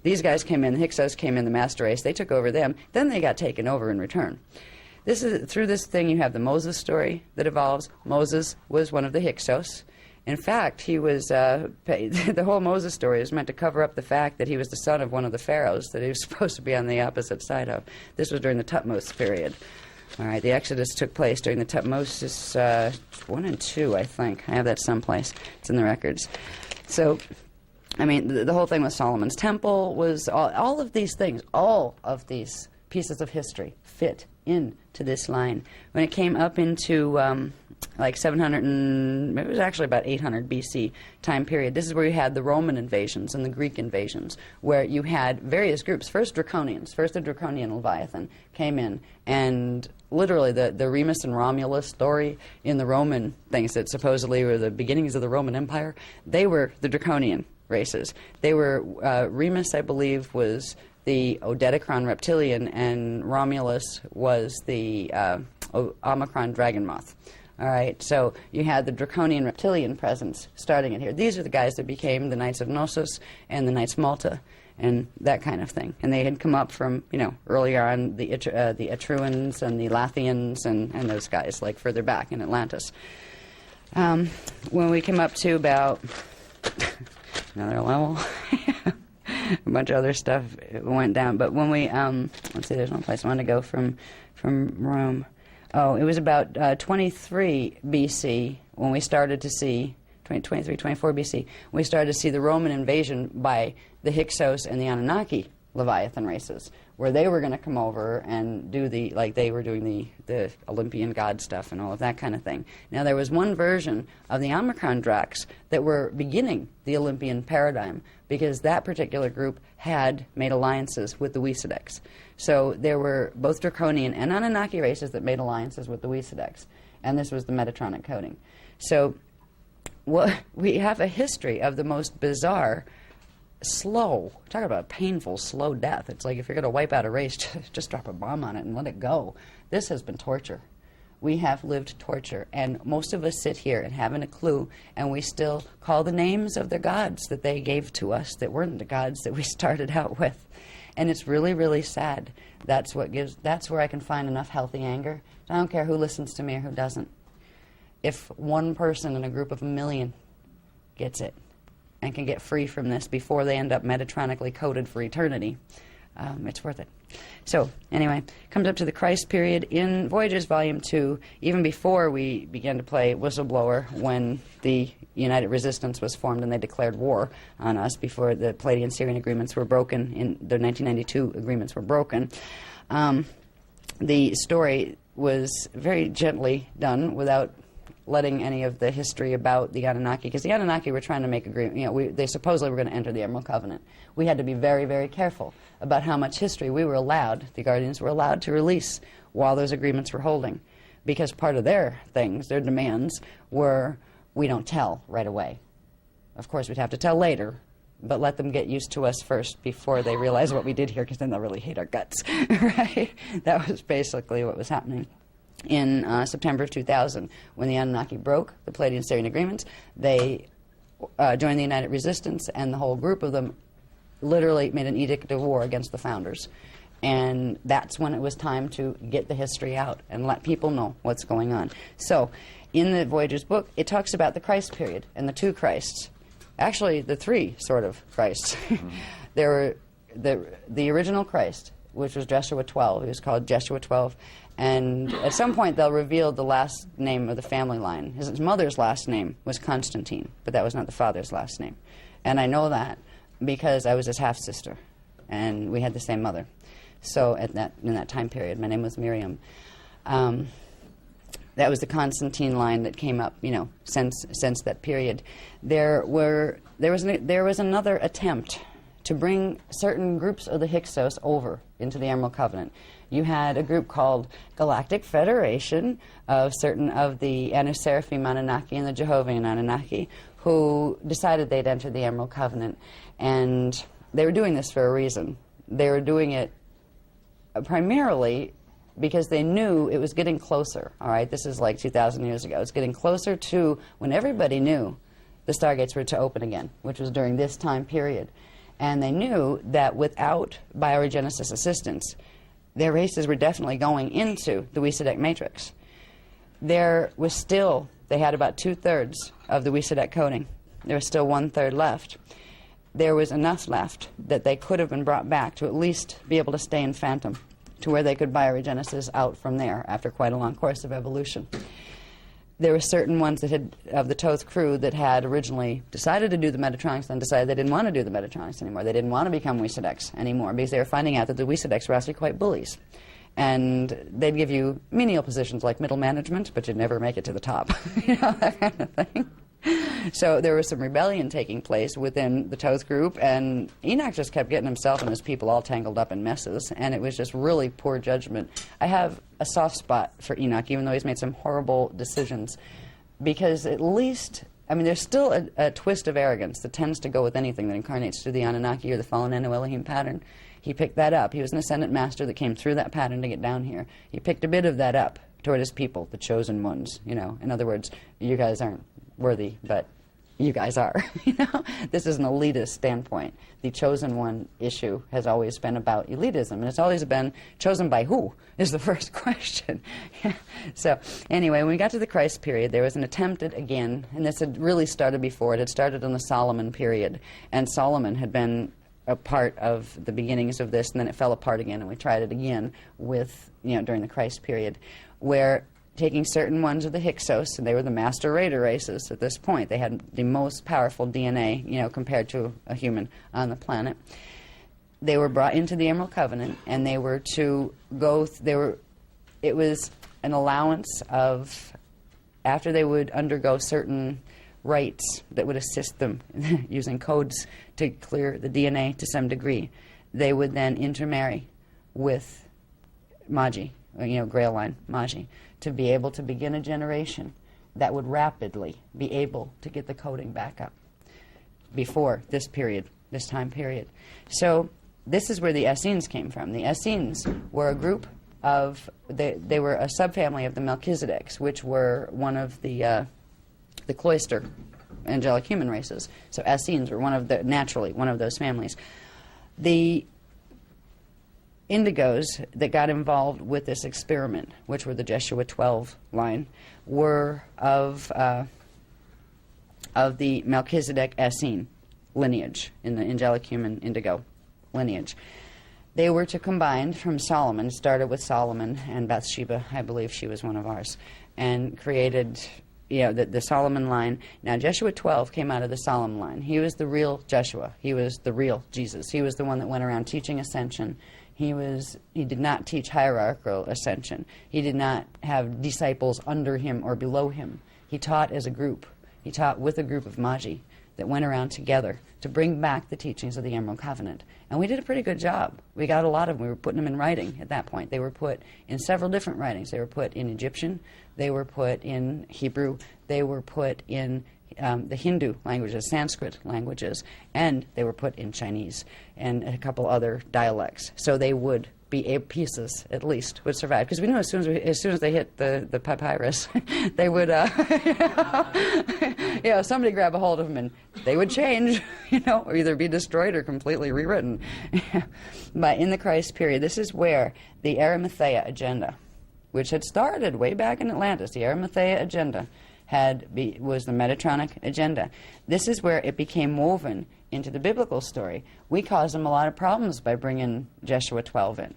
These guys came in, the Hyksos came in, the master race, they took over them, then they got taken over in return. Through this thing, you have the Moses story that evolves. Moses was one of the Hyksos. In fact, he was, the whole Moses story is meant to cover up the fact that he was the son of one of the pharaohs that he was supposed to be on the opposite side of. This was during the Tutmosis period. All right, the Exodus took place during the Tutmosis 1 and 2, I think. I have that someplace. It's in the records. So, the whole thing with Solomon's Temple was all of these things, all of these pieces of history fit into this line. When it came up into 700 and it was actually about 800 BC time period. This is where you had the Roman invasions and the Greek invasions, where you had various groups. First Draconians, first the Draconian Leviathan came in, and literally the Remus and Romulus story in the Roman things that supposedly were the beginnings of the Roman Empire, they were the Draconian races. They were, Remus, I believe, was the Odedicron reptilian, and Romulus was the Omicron dragon moth. All right, so you had the Draconian reptilian presence starting in here. These are the guys that became the Knights of Knossos and the Knights Malta and that kind of thing. And they had come up from, earlier on the Etruans and the Lathians and those guys, like further back in Atlantis. When we came up to about another level, a bunch of other stuff went down. But when we, let's see, there's one place I wanted to go from Rome. Oh, it was about 23 BC when we started to see, 23, 24 BC, we started to see the Roman invasion by the Hyksos and the Anunnaki Leviathan races, where they were going to come over and do they were doing the Olympian god stuff and all of that kind of thing. Now, there was one version of the Omicron Dracs that were beginning the Olympian paradigm, because that particular group had made alliances with the Wesedex. So there were both Draconian and Anunnaki races that made alliances with the Wesedex, and this was the Metatronic coding. So we have a history of the most bizarre, slow, talk about painful, slow death. It's like if you're going to wipe out a race, just drop a bomb on it and let it go. This has been torture. We have lived torture, and most of us sit here and haven't a clue, and we still call the names of the gods that they gave to us that weren't the gods that we started out with. And it's really, really sad. That's where I can find enough healthy anger. I don't care who listens to me or who doesn't. If one person in a group of 1 million gets it and can get free from this before they end up metatronically coded for eternity, it's worth it. So, anyway, comes up to the Christ period in Voyages Volume 2, even before we began to play Whistleblower, when the United Resistance was formed and they declared war on us before the Palladian-Syrian agreements were broken, the 1992 agreements were broken. The story was very gently done without letting any of the history about the Anunnaki, because the Anunnaki were trying to make agreement. They supposedly were going to enter the Emerald Covenant. We had to be very, very careful about how much history we were allowed, the Guardians were allowed to release while those agreements were holding, because part of their things, their demands, were we don't tell right away. Of course, we'd have to tell later, but let them get used to us first before they realize what we did here, because then they'll really hate our guts, right? That was basically what was happening. In September of 2000, when the Anunnaki broke the Palladian-Syrian agreements, they joined the United Resistance, and the whole group of them literally made an edict of war against the founders. And that's when it was time to get the history out and let people know what's going on. So, in the Voyagers book, it talks about the Christ period and the two Christs. Actually, the three sort of Christs. There were the original Christ, which was Jeshua 12. He was called Jeshua 12. And at some point, they'll reveal the last name of the family line. His mother's last name was Constantine, but that was not the father's last name. And I know that because I was his half-sister, and we had the same mother. So in that time period, my name was Miriam. That was the Constantine line that came up, since that period. There was another attempt to bring certain groups of the Hyksos over into the Emerald Covenant. You had a group called Galactic Federation of certain of the Anu Seraphim Anunnaki and the Jehovian Anunnaki who decided they'd enter the Emerald Covenant. And they were doing this for a reason. They were doing it primarily because they knew it was getting closer, all right? This is like 2,000 years ago. It's getting closer to when everybody knew the stargates were to open again, which was during this time period. And they knew that without bioregenesis assistance, their races were definitely going into the Wisadek matrix. There was still, they had about 2/3 of the Wisadek coding. There was still 1/3 left. There was enough left that they could have been brought back to at least be able to stay in Phantom, to where they could bioregenesis out from there after quite a long course of evolution. There were certain ones that had, of the Toth crew, that had originally decided to do the Metatronics, then decided they didn't want to do the Metatronics anymore. They didn't want to become Wisadeks anymore because they were finding out that the Wisadeks were actually quite bullies. And they'd give you menial positions like middle management, but you'd never make it to the top. You know, that kind of thing. So there was some rebellion taking place within the Toth group, and Enoch just kept getting himself and his people all tangled up in messes, and it was just really poor judgment. I have a soft spot for Enoch, even though he's made some horrible decisions, because at least, I mean, there's still a twist of arrogance that tends to go with anything that incarnates through the Anunnaki or the fallen Anu Elohim pattern. He picked that up. He was an ascendant master that came through that pattern to get down here. He picked a bit of that up toward his people, the chosen ones, you know. In other words, you guys aren't worthy, but you guys are. You know, this is an elitist standpoint. The chosen one issue has always been about elitism, and it's always been chosen by who is the first question. So anyway, when we got to the Christ period, there was an attempt at, again, and this had really started before. It had started in the Solomon period, and Solomon had been a part of the beginnings of this, and then it fell apart again, and we tried it again with, you know, during the Christ period, where taking certain ones of the Hyksos, and they were the master raider races at this point. They had the most powerful DNA, you know, compared to a human on the planet. They were brought into the Emerald Covenant, and they were to go, it was an allowance of, after they would undergo certain rites that would assist them using codes to clear the DNA to some degree, they would then intermarry with Magi, you know, Grail line Magi, to be able to begin a generation that would rapidly be able to get the coding back up before this period, this time period. So this is where the Essenes came from. The Essenes were a group of, they were a subfamily of the Melchizedeks, which were one of the cloister angelic human races. So Essenes were naturally one of those families. The Indigos that got involved with this experiment, which were the Jeshua 12 line, were of the Melchizedek Essene lineage, in the angelic human indigo lineage. They were to combine from Solomon, started with Solomon and Bathsheba, I believe she was one of ours, and created, you know, the Solomon line. Now, Jeshua 12 came out of the Solomon line. He was the real Jeshua. He was the real Jesus. He was the one that went around teaching ascension. He did not teach hierarchical ascension. He did not have disciples under him or below him. He taught as a group. He taught with a group of Magi that went around together to bring back the teachings of the Emerald Covenant. And we did a pretty good job. We got a lot of them. We were putting them in writing at that point. They were put in several different writings. They were put in Egyptian. They were put in Hebrew. They were put in the Hindu languages, Sanskrit languages, and they were put in Chinese and a couple other dialects. So they would be pieces, at least, would survive. Because we knew as soon as they hit the papyrus, they would, you know, somebody grab a hold of them and they would change, you know, or either be destroyed or completely rewritten. But in the Christ period, this is where the Arimathea agenda, which had started way back in Atlantis, the Arimathea agenda was the Metatronic agenda. This is where it became woven into the biblical story. We caused them a lot of problems by bringing Jeshua 12 in.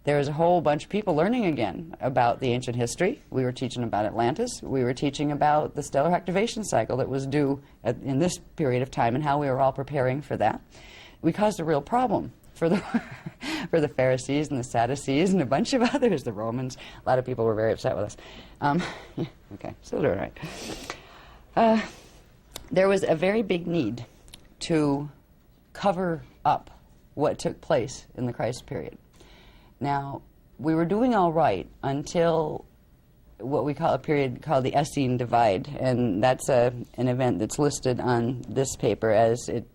There was a whole bunch of people learning again about the ancient history. We were teaching about Atlantis. We were teaching about the stellar activation cycle that was due in this period of time and how we were all preparing for that. We caused a real problem for the for the Pharisees and the Sadducees and a bunch of others, the Romans. A lot of people were very upset with us. Yeah, okay, still doing all right. There was a very big need to cover up what took place in the Christ period. Now, we were doing all right until what we call a period called the Essene Divide, and that's an event that's listed on this paper as it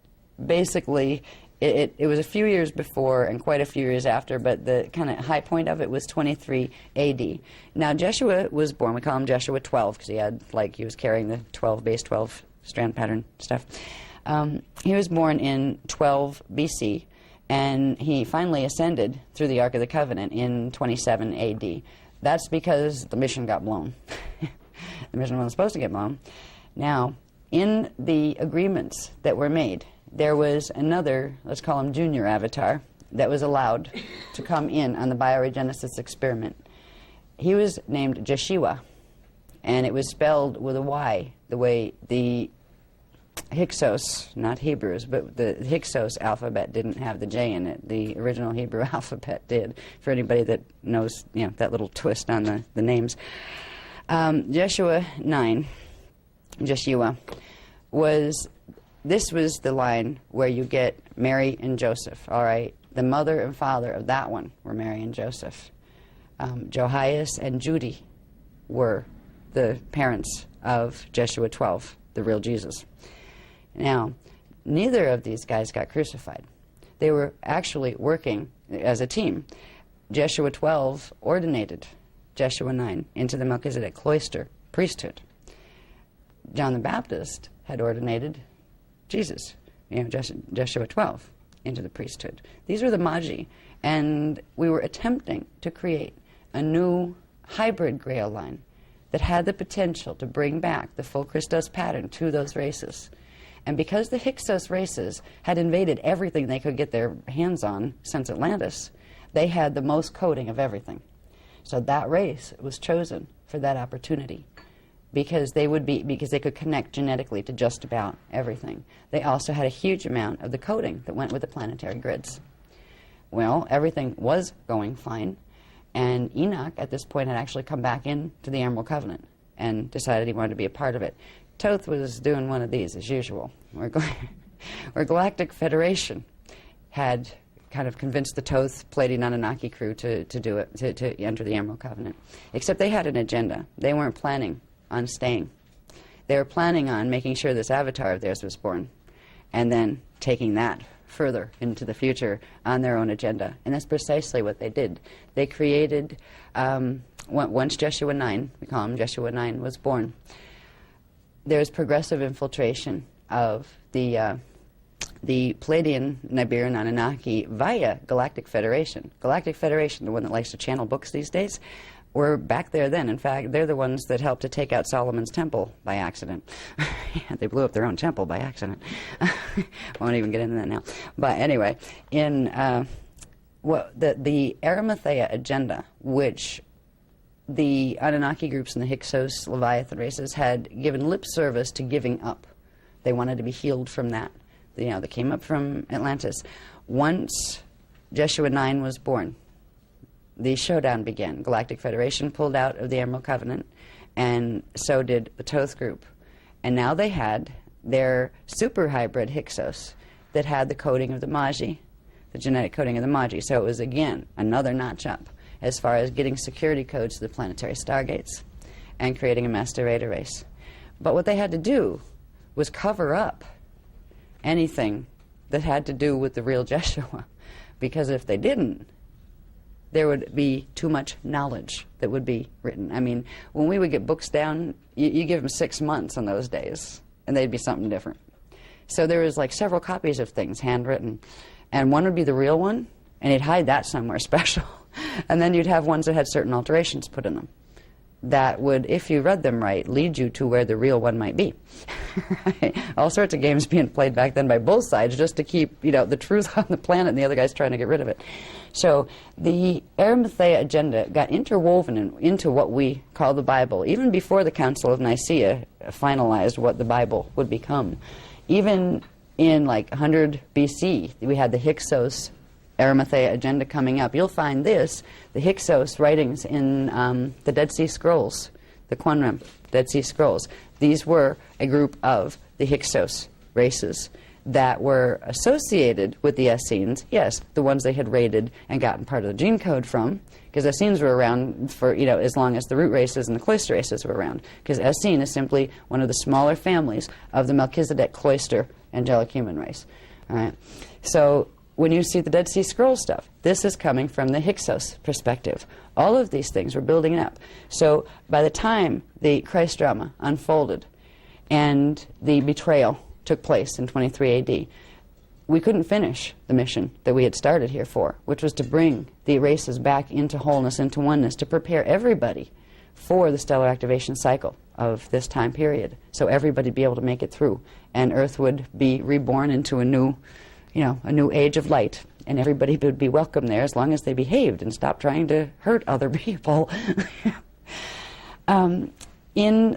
basically, it was a few years before and quite a few years after, but the kind of high point of it was 23 AD. Now, Jeshua was born, we call him Jeshua 12, because he was carrying the 12 strand pattern stuff. He was born in 12 BC, and he finally ascended through the Ark of the Covenant in 27 AD. That's because the mission got blown. The mission wasn't supposed to get blown. Now, in the agreements that were made, there was another, let's call him junior avatar, that was allowed to come in on the bioregenesis experiment. He was named Jeshua, and it was spelled with a Y, the way the Hyksos, not Hebrews, but the Hyksos alphabet didn't have the J in it. The original Hebrew alphabet did, for anybody that knows, that little twist on the names. Jeshua 9, Jeshua, this was the line where you get Mary and Joseph, all right? The mother and father of that one were Mary and Joseph. Johias and Judy were the parents of Jeshua 12, the real Jesus. Now, neither of these guys got crucified. They were actually working as a team. Jeshua 12 ordinated Jeshua 9 into the Melchizedek cloister priesthood. John the Baptist had ordinated Jesus, Jeshua 12, into the priesthood. These were the Magi, and we were attempting to create a new hybrid Grail line that had the potential to bring back the full Christos pattern to those races. And because the Hyksos races had invaded everything they could get their hands on since Atlantis, they had the most coding of everything. So that race was chosen for that opportunity because they could connect genetically to just about everything. They also had a huge amount of the coding that went with the planetary grids. Well, everything was going fine, and Enoch at this point had actually come back into the Emerald Covenant and decided he wanted to be a part of it. Thoth was doing one of these, as usual, where Galactic Federation had kind of convinced the Thoth Pleiadian Anunnaki crew to do it, to enter the Emerald Covenant. Except they had an agenda. They weren't planning on staying. They were planning on making sure this avatar of theirs was born, and then taking that further into the future on their own agenda. And that's precisely what they did. They created, once Jeshua 9, we call him Jeshua 9, was born, there's progressive infiltration of the Pleiadian Nibiran Anunnaki via Galactic Federation. Galactic Federation, the one that likes to channel books these days, were back there then. In fact, they're the ones that helped to take out Solomon's temple by accident. They blew up their own temple by accident. Won't even get into that now. But anyway, in the Arimathea agenda, which the Anunnaki groups and the Hyksos Leviathan races had given lip service to giving up. They wanted to be healed from that. They came up from Atlantis. Once Jeshua 9 was born, the showdown began. Galactic Federation pulled out of the Emerald Covenant, and so did the Thoth group. And now they had their super hybrid Hyksos that had the coding of the Magi, the genetic coding of the Magi. So it was, again, another notch up as far as getting security codes to the planetary stargates and creating a master raider race. But what they had to do was cover up anything that had to do with the real Jeshua, because if they didn't, there would be too much knowledge that would be written. I mean, when we would get books down, you give them 6 months in those days, and they'd be something different. So there was like several copies of things handwritten, and one would be the real one, and you'd hide that somewhere special. And then you'd have ones that had certain alterations put in them that would, if you read them right, lead you to where the real one might be. Right? All sorts of games being played back then by both sides just to keep, the truth on the planet, and the other guy's trying to get rid of it. So the Arimathea agenda got interwoven into what we call the Bible, even before the Council of Nicaea finalized what the Bible would become. Even in 100 BC, we had the Hyksos Arimathea agenda coming up. You'll find the Hyksos writings in the Dead Sea Scrolls, the Qumran Dead Sea Scrolls. These were a group of the Hyksos races that were associated with the Essenes, yes, the ones they had raided and gotten part of the gene code from, because Essenes were around for, as long as the root races and the cloister races were around, because Essene is simply one of the smaller families of the Melchizedek cloister angelic human race. All right. So when you see the Dead Sea Scrolls stuff, this is coming from the Hyksos perspective. All of these things were building up. So by the time the Christ drama unfolded and the betrayal took place in 23 AD, we couldn't finish the mission that we had started here for, which was to bring the races back into wholeness, into oneness, to prepare everybody for the stellar activation cycle of this time period, so everybody would be able to make it through, and Earth would be reborn into a new age of light, and everybody would be welcome there as long as they behaved and stopped trying to hurt other people. In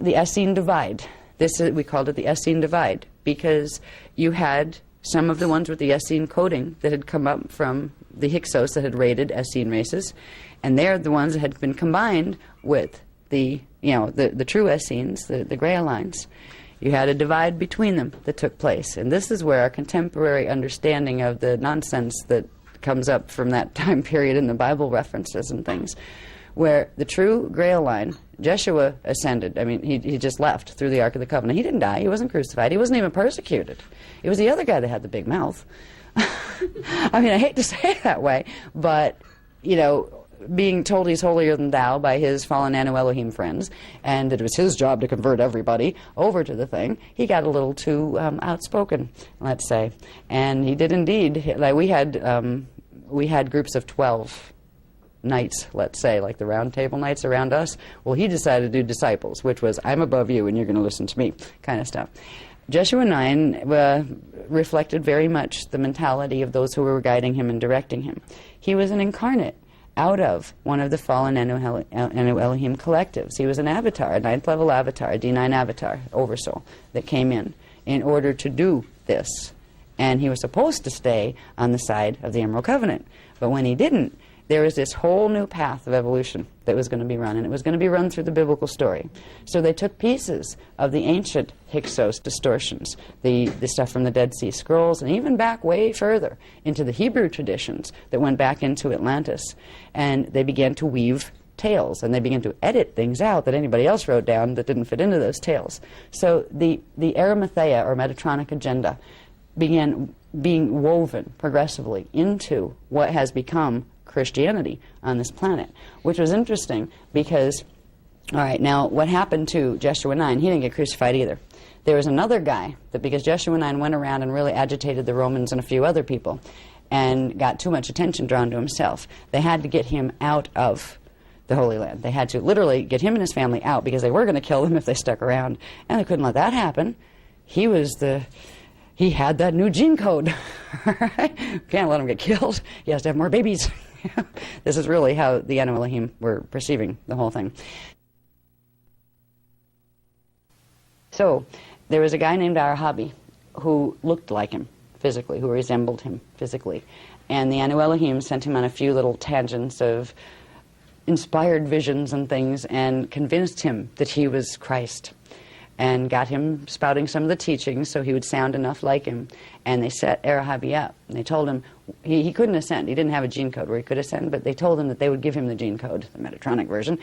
the Essene Divide, we called it the Essene Divide, because you had some of the ones with the Essene coding that had come up from the Hyksos that had raided Essene races, and they're the ones that had been combined with the true Essenes, the Grail lines. You had a divide between them that took place, and this is where our contemporary understanding of the nonsense that comes up from that time period in the Bible references and things, where the true Grail line, Jeshua ascended. I mean, he just left through the Ark of the Covenant. He didn't die. He wasn't crucified. He wasn't even persecuted. It was the other guy that had the big mouth. I mean, I hate to say it that way, but, being told he's holier than thou by his fallen Anu Elohim friends, and that it was his job to convert everybody over to the thing, he got a little too outspoken, let's say. And he did indeed. Like we had groups of 12 knights, let's say, like the round table knights around us. Well, he decided to do disciples, which was, I'm above you and you're going to listen to me, kind of stuff. Jeshua 9 reflected very much the mentality of those who were guiding him and directing him. He was an incarnate out of one of the fallen Anu Elohim collectives. He was an avatar, a 9th level avatar, a D9 avatar, oversoul, that came in order to do this. And he was supposed to stay on the side of the Emerald Covenant. But when he didn't, there was this whole new path of evolution that was going to be run, and it was going to be run through the biblical story. So they took pieces of the ancient Hyksos distortions, the stuff from the Dead Sea Scrolls, and even back way further into the Hebrew traditions that went back into Atlantis, and they began to weave tales, and they began to edit things out that anybody else wrote down that didn't fit into those tales. So the Arimathea, or Metatronic agenda, began being woven progressively into what has become Christianity on this planet, which was interesting because, all right, now what happened to Jeshua 9? He didn't get crucified either. There was another guy that, because Jeshua 9 went around and really agitated the Romans and a few other people and got too much attention drawn to himself, they had to get him out of the Holy Land. They had to literally get him and his family out because they were going to kill him if they stuck around, and they couldn't let that happen. He had that new gene code. Can't let him get killed. He has to have more babies. This is really how the Anu Elohim were perceiving the whole thing. So there was a guy named Arahabi who looked like him physically, who resembled him physically. And the Anu Elohim sent him on a few little tangents of inspired visions and things and convinced him that he was Christ, and got him spouting some of the teachings so he would sound enough like him. And they set Arahabi up. And they told him he couldn't ascend. He didn't have a gene code where he could ascend, but they told him that they would give him the gene code, the Metatronic version,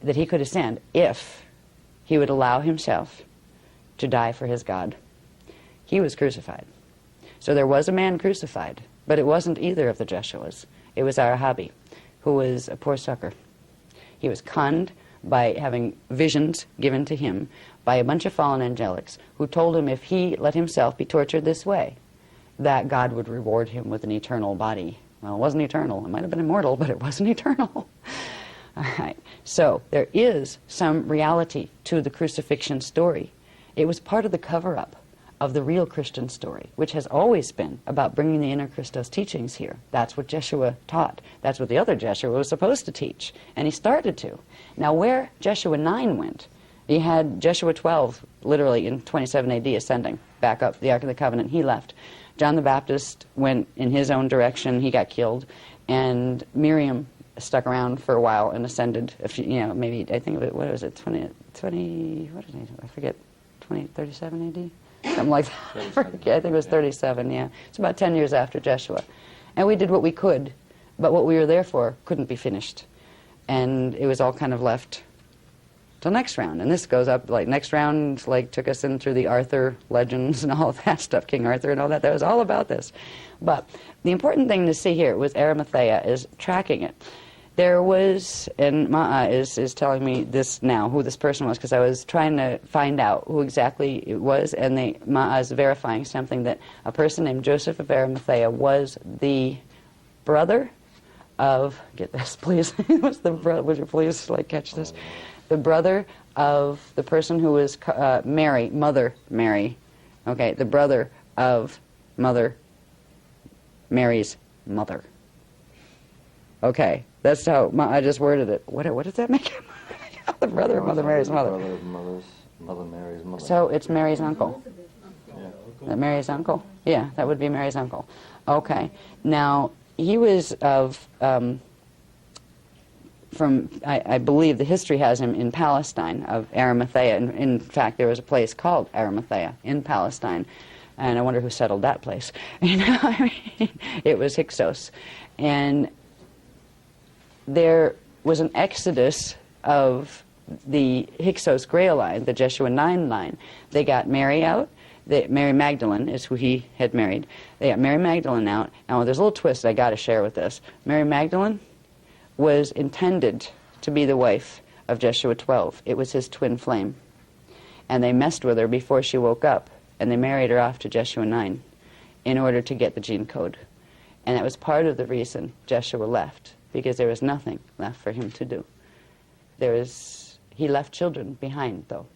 that he could ascend if he would allow himself to die for his God. He was crucified. So there was a man crucified, but it wasn't either of the Jeshuas. It was Arahabi, who was a poor sucker. He was conned by having visions given to him by a bunch of fallen angelics who told him if he let himself be tortured this way, that God would reward him with an eternal body. Well, it wasn't eternal. It might have been immortal, but it wasn't eternal. All right. So there is some reality to the crucifixion story. It was part of the cover-up of the real Christian story, which has always been about bringing the inner Christos teachings here. That's what Jeshua taught. That's what the other Jeshua was supposed to teach, and he started to. Now, where Jeshua 9 went, he had Jeshua 12, literally in 27 AD, ascending back up the Ark of the Covenant. He left. John the Baptist went in his own direction. He got killed. And Miriam stuck around for a while and ascended, maybe, I think, what was it, 20 what did I do? I forget, 37 AD? something like that. I think it was 37, yeah. It's about 10 years after Jeshua. And we did what we could, but what we were there for couldn't be finished. And it was all kind of left till next round. And this goes up, like, next round, like, took us in through the Arthur legends and all of that stuff, King Arthur and all that. That was all about this. But the important thing to see here with Arimathea is tracking it. There was, and Ma'a is telling me this now, who this person was, because I was trying to find out who exactly it was, and Ma'a is verifying something, that a person named Joseph of Arimathea was the brother of, get this please, what's the brother, would you please like catch this? The brother of the person who was Mary, Mother Mary, okay, the brother of Mother Mary's mother. Okay, that's how I just worded it. What does that make him? The brother of Mother Mary's mother. Brother of Mother Mary's mother. So it's Mary's uncle. Yeah. Mary's uncle? Yeah, that would be Mary's uncle. Okay. Now, he was of, I believe the history has him in Palestine, of Arimathea. In fact, there was a place called Arimathea in Palestine. And I wonder who settled that place. You know, I mean, it was Hyksos. And there was an exodus of the Hyksos Grail line, the Jeshua 9 line. They got Mary out. Mary Magdalene is who he had married. They got Mary Magdalene out. Now, there's a little twist I got to share with this. Mary Magdalene was intended to be the wife of Jeshua 12. It was his twin flame. And they messed with her before she woke up, and they married her off to Jeshua 9 in order to get the gene code. And that was part of the reason Jeshua left, because there was nothing left for him to do. He left children behind, though.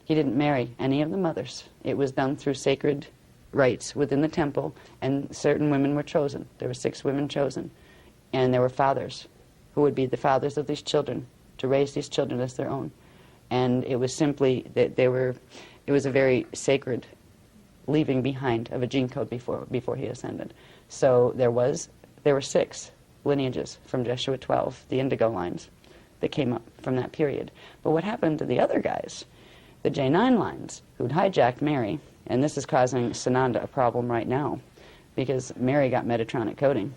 He didn't marry any of the mothers. It was done through sacred rites within the temple, and certain women were chosen. There were 6 women chosen. And there were fathers who would be the fathers of these children, to raise these children as their own. And it was simply that it was a very sacred leaving behind of a gene code before he ascended. So there were 6 lineages from Jeshua 12, the indigo lines, that came up from that period. But what happened to the other guys, the J9 lines, who'd hijacked Mary, and this is causing Sananda a problem right now, because Mary got Metatronic coding,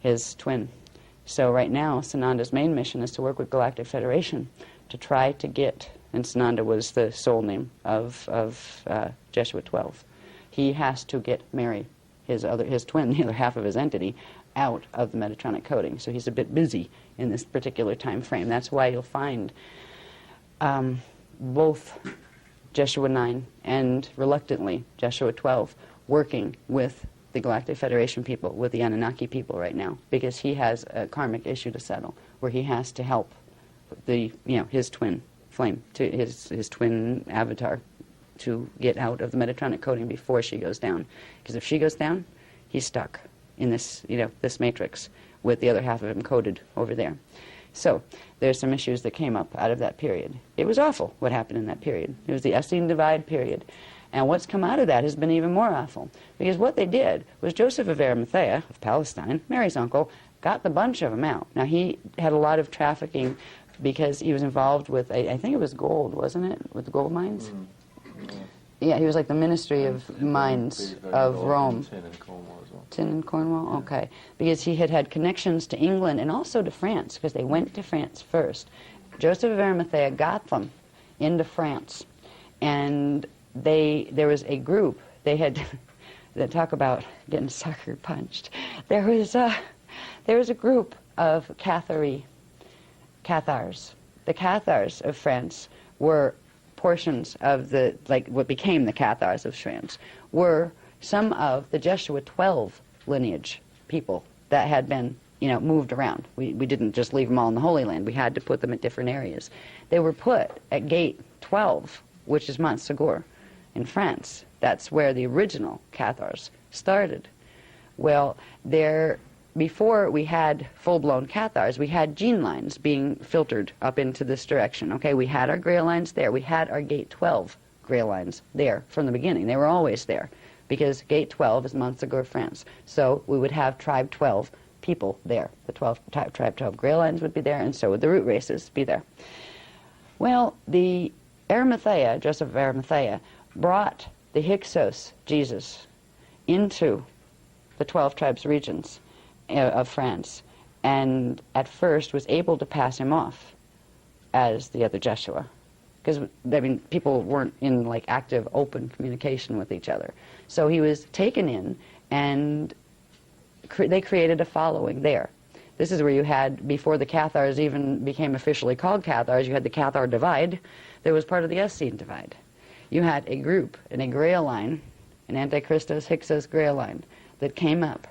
his twin. So right now, Sananda's main mission is to work with Galactic Federation to try to get, and Sananda was the soul name of Jeshua 12. He has to get Mary, his twin, the other half of his entity, out of the Metatronic coding. So he's a bit busy in this particular time frame. That's why you'll find both Jeshua 9 and, reluctantly, Jeshua 12 working with the Galactic Federation people, with the Anunnaki people right now, because he has a karmic issue to settle, where he has to help his twin flame, to his twin avatar, to get out of the Metatronic coding before she goes down. Because if she goes down, he's stuck in this, this matrix with the other half of him coded over there. So there's some issues that came up out of that period. It was awful what happened in that period. It was the Essene Divide period. And what's come out of that has been even more awful. Because what they did was Joseph of Arimathea, of Palestine, Mary's uncle, got the bunch of them out. Now, he had a lot of trafficking because he was involved with, I think it was gold, wasn't it? With the gold mines? Yeah, he was like the Ministry of Mines of Rome. Tin and Cornwall as well. Tin and Cornwall? Okay. Because he had connections to England and also to France, because they went to France first. Joseph of Arimathea got them into France. And there was a group, they had, that talk about getting sucker punched. There was a group of Cathars. The Cathars of France were portions of what became the Cathars of France, were some of the Jeshua 12 lineage people that had been, moved around. We didn't just leave them all in the Holy Land. We had to put them at different areas. They were put at Gate 12, which is Montségur in France. That's where the original Cathars started. Well, before we had full-blown Cathars, we had gene lines being filtered up into this direction. Okay, we had our Grail lines there. We had our Gate 12 Grail lines there from the beginning. They were always there because Gate 12 is Montségur, France. So we would have Tribe 12 people there. The Tribe 12 Grail lines would be there, and so would the root races be there. Well, the Arimathea, Joseph of Arimathea, brought the Hyksos, Jesus, into the 12 tribes regions of France, and at first was able to pass him off as the other Jeshua. Because, I mean, people weren't in, like, active, open communication with each other. So he was taken in, and they created a following there. This is where you had, before the Cathars even became officially called Cathars, you had the Cathar divide. That was part of the Essene divide. You had a group in a Grail line, an Antichristos Hyksos Grail line, that came up,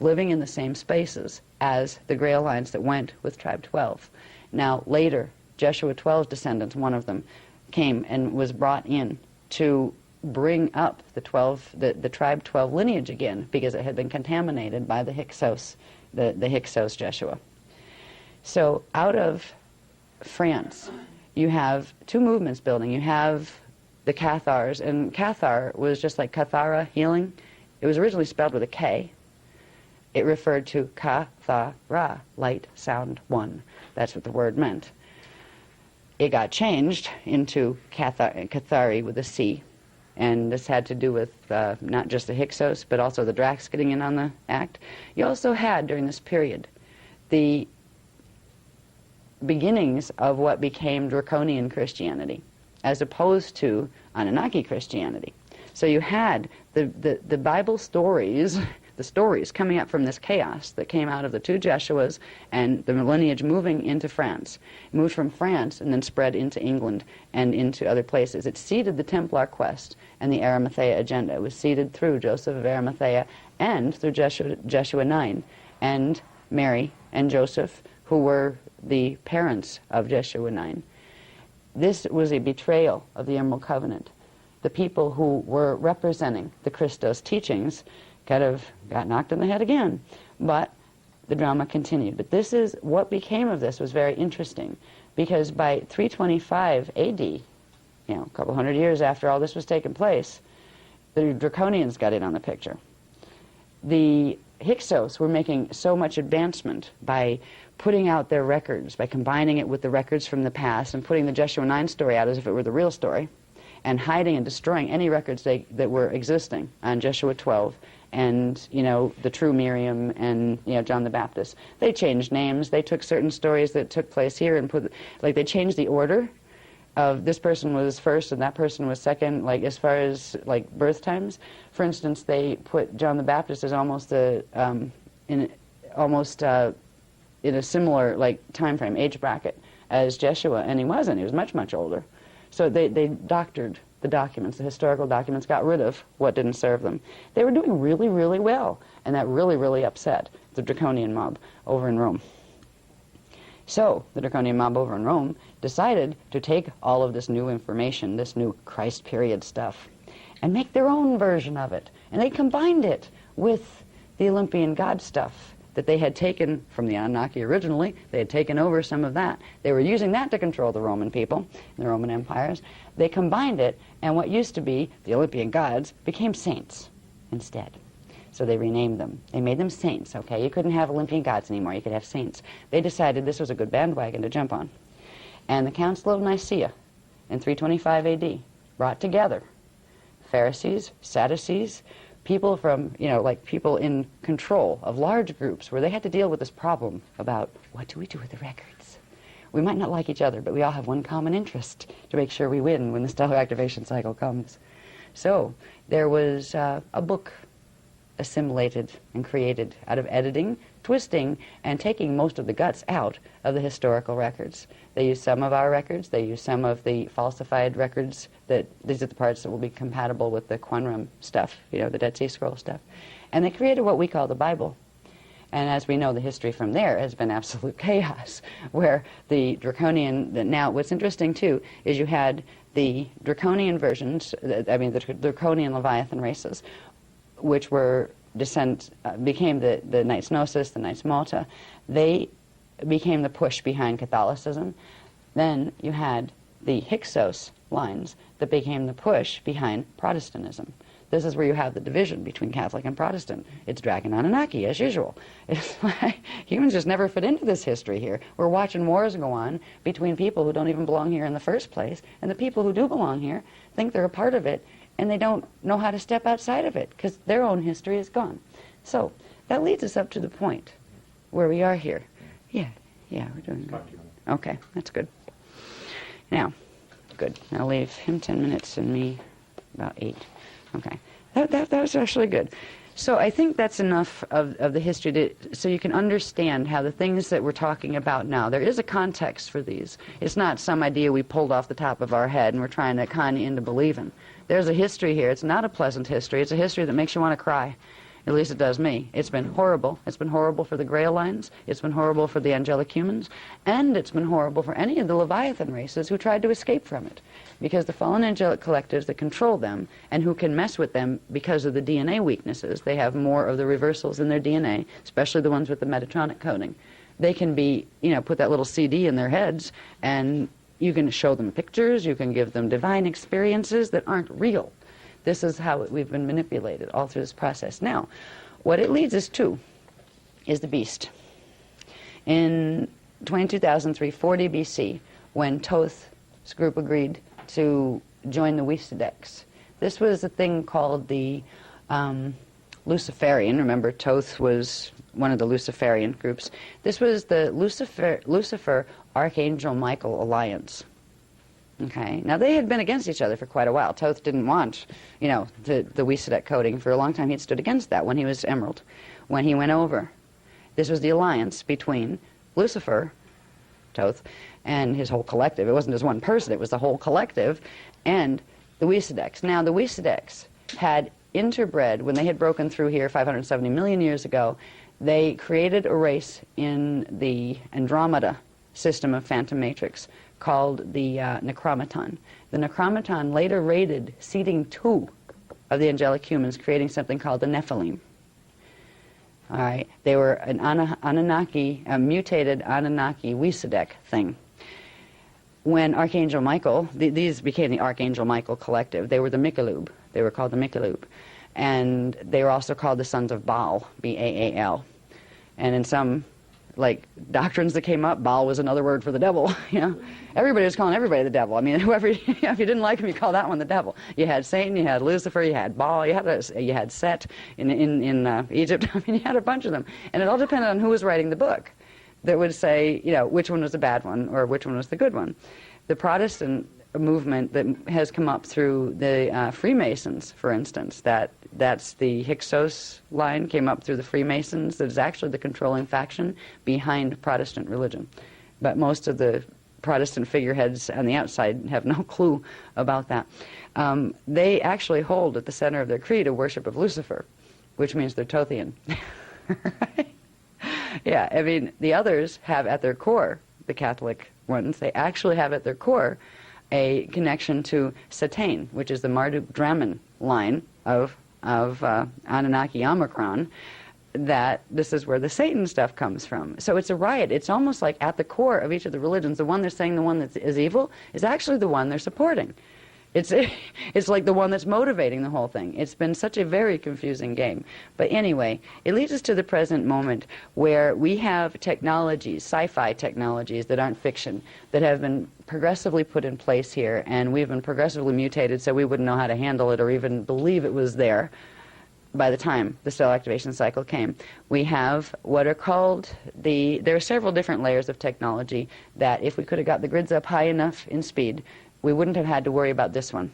living in the same spaces as the Grail lines that went with Tribe 12. Now, later, Jeshua 12's descendants, one of them, came and was brought in to bring up the Tribe 12 lineage again, because it had been contaminated by the Hyksos, the Hyksos Jeshua. So out of France, you have two movements building. You have the Cathars, and Cathar was just like Cathara, healing. It was originally spelled with a K. It referred to Cathara, light, sound, one. That's what the word meant. It got changed into Cathari with a C, and this had to do with not just the Hyksos, but also the Dracs getting in on the act. You also had, during this period, the beginnings of what became Draconian Christianity, as opposed to Anunnaki Christianity. So you had the Bible stories, the stories coming up from this chaos that came out of the two Jeshuas and the lineage moving into France. It moved from France and then spread into England and into other places. It seeded the Templar quest and the Arimathea agenda. It was seeded through Joseph of Arimathea and through Jeshua 9 and Mary and Joseph, who were the parents of Jeshua 9. This was a betrayal of the Emerald Covenant. The people who were representing the Christos teachings kind of got knocked in the head again, but the drama continued. But this is what became of this was very interesting, because by 325 AD, a couple hundred years after all this was taking place, the Draconians got in on the picture. The Hyksos were making so much advancement by putting out their records, by combining it with the records from the past and putting the Jeshua 9 story out as if it were the real story, and hiding and destroying any records that were existing on Jeshua 12 and, the true Miriam and, John the Baptist. They changed names. They took certain stories that took place here and they changed the order of this person was first and that person was second, as far as, birth times. For instance, they put John the Baptist as almost in a similar, time frame, age bracket as Jeshua, and he wasn't. He was much, much older. So they doctored the documents, the historical documents, got rid of what didn't serve them. They were doing really, really well, and that really, really upset the Draconian mob over in Rome. So the Draconian mob over in Rome decided to take all of this new information, this new Christ period stuff, and make their own version of it. And they combined it with the Olympian god stuff that they had taken from the Anunnaki originally. They had taken over some of that. They were using that to control the Roman people, the Roman empires. They combined it, and what used to be the Olympian gods became saints instead. So they renamed them. They made them saints, okay? You couldn't have Olympian gods anymore. You could have saints. They decided this was a good bandwagon to jump on. And the Council of Nicaea in 325 AD brought together Pharisees, Sadducees, people from, people in control of large groups where they had to deal with this problem about what do we do with the records? We might not like each other, but we all have one common interest to make sure we win when the stellar activation cycle comes. So there was a book assimilated and created out of editing, twisting, and taking most of the guts out of the historical records. They used some of our records, they used some of the falsified records, these are the parts that will be compatible with the Qumran stuff, the Dead Sea Scroll stuff. And they created what we call the Bible. And as we know, the history from there has been absolute chaos, where the Draconian, now what's interesting too, is you had the Draconian versions, the Draconian Leviathan races, which were became the Knights Gnosis, the Knights Malta. They became the push behind Catholicism. Then you had the Hyksos lines that became the push behind Protestantism. This is where you have the division between Catholic and Protestant. It's Dragon Anunnaki, as usual. It's like humans just never fit into this history here. We're watching wars go on between people who don't even belong here in the first place, and the people who do belong here think they're a part of it, and they don't know how to step outside of it because their own history is gone. So that leads us up to the point where we are here. Yeah, we're doing good. Okay, that's good. Now, good. I'll leave him 10 minutes and me about 8. Okay, that was actually good. So I think that's enough of the history so you can understand how the things that we're talking about now, there is a context for these. It's not some idea we pulled off the top of our head and we're trying to con you into believing. There's a history here. It's not a pleasant history. It's a history that makes you want to cry. At least it does me. It's been horrible. It's been horrible for the Grail lines. It's been horrible for the angelic humans. And it's been horrible for any of the Leviathan races who tried to escape from it. Because the fallen angelic collectives that control them and who can mess with them because of the DNA weaknesses, they have more of the reversals in their DNA, especially the ones with the Metatronic coding. They can be, put that little CD in their heads and you can show them pictures, you can give them divine experiences that aren't real. This is how we've been manipulated all through this process. Now, what it leads us to is the beast. In 22,003, 40 BC, when Thoth's group agreed to join the Wysidex, this was a thing called the Luciferian. Remember, Thoth was one of the Luciferian groups. This was the Lucifer Archangel Michael Alliance. Okay. Now, they had been against each other for quite a while. Thoth didn't want, the Wysidex coding. For a long time, he'd stood against that when he was Emerald. When he went over, this was the alliance between Lucifer, Thoth, and his whole collective. It wasn't just one person. It was the whole collective, and the Wysidex. Now, the Wysidex had interbred, when they had broken through here 570 million years ago, they created a race in the Andromeda system of Phantom Matrix called the Necromaton. The Necromaton later raided seeding 2 of the angelic humans, creating something called the Nephilim. All right, they were an Anunnaki, a mutated Anunnaki Wysidex thing. When Archangel Michael, these became the Archangel Michael Collective. They were the Mikalub. They were called the Mikalub. And they were also called the Sons of Baal, B-A-A-L. And in some doctrines that came up, Baal was another word for the devil. Everybody was calling everybody the devil. I mean, whoever, if you didn't like him, you called that one the devil. You had Satan, you had Lucifer, you had Baal, you had Set in Egypt. I mean, you had a bunch of them, and it all depended on who was writing the book that would say, which one was the bad one or which one was the good one. The Protestant movement that has come up through the Freemasons, for instance, that's the Hyksos line, came up through the Freemasons, that is actually the controlling faction behind Protestant religion. But most of the Protestant figureheads on the outside have no clue about that. They actually hold at the center of their creed a worship of Lucifer, which means they're Thothian. Right? Yeah, I mean, the others have at their core, the Catholic ones, they actually have at their core a connection to Satan, which is the Marduk-Draman line of Anunnaki Omicron, that this is where the Satan stuff comes from. So it's a riot. It's almost like at the core of each of the religions, the one they're saying the one that is evil is actually the one they're supporting. It's like the one that's motivating the whole thing. It's been such a very confusing game. But anyway, it leads us to the present moment where we have technologies, sci-fi technologies that aren't fiction, that have been progressively put in place here, and we've been progressively mutated so we wouldn't know how to handle it or even believe it was there by the time the stellar activation cycle came. We have what are called there are several different layers of technology that if we could have got the grids up high enough in speed, we wouldn't have had to worry about this one.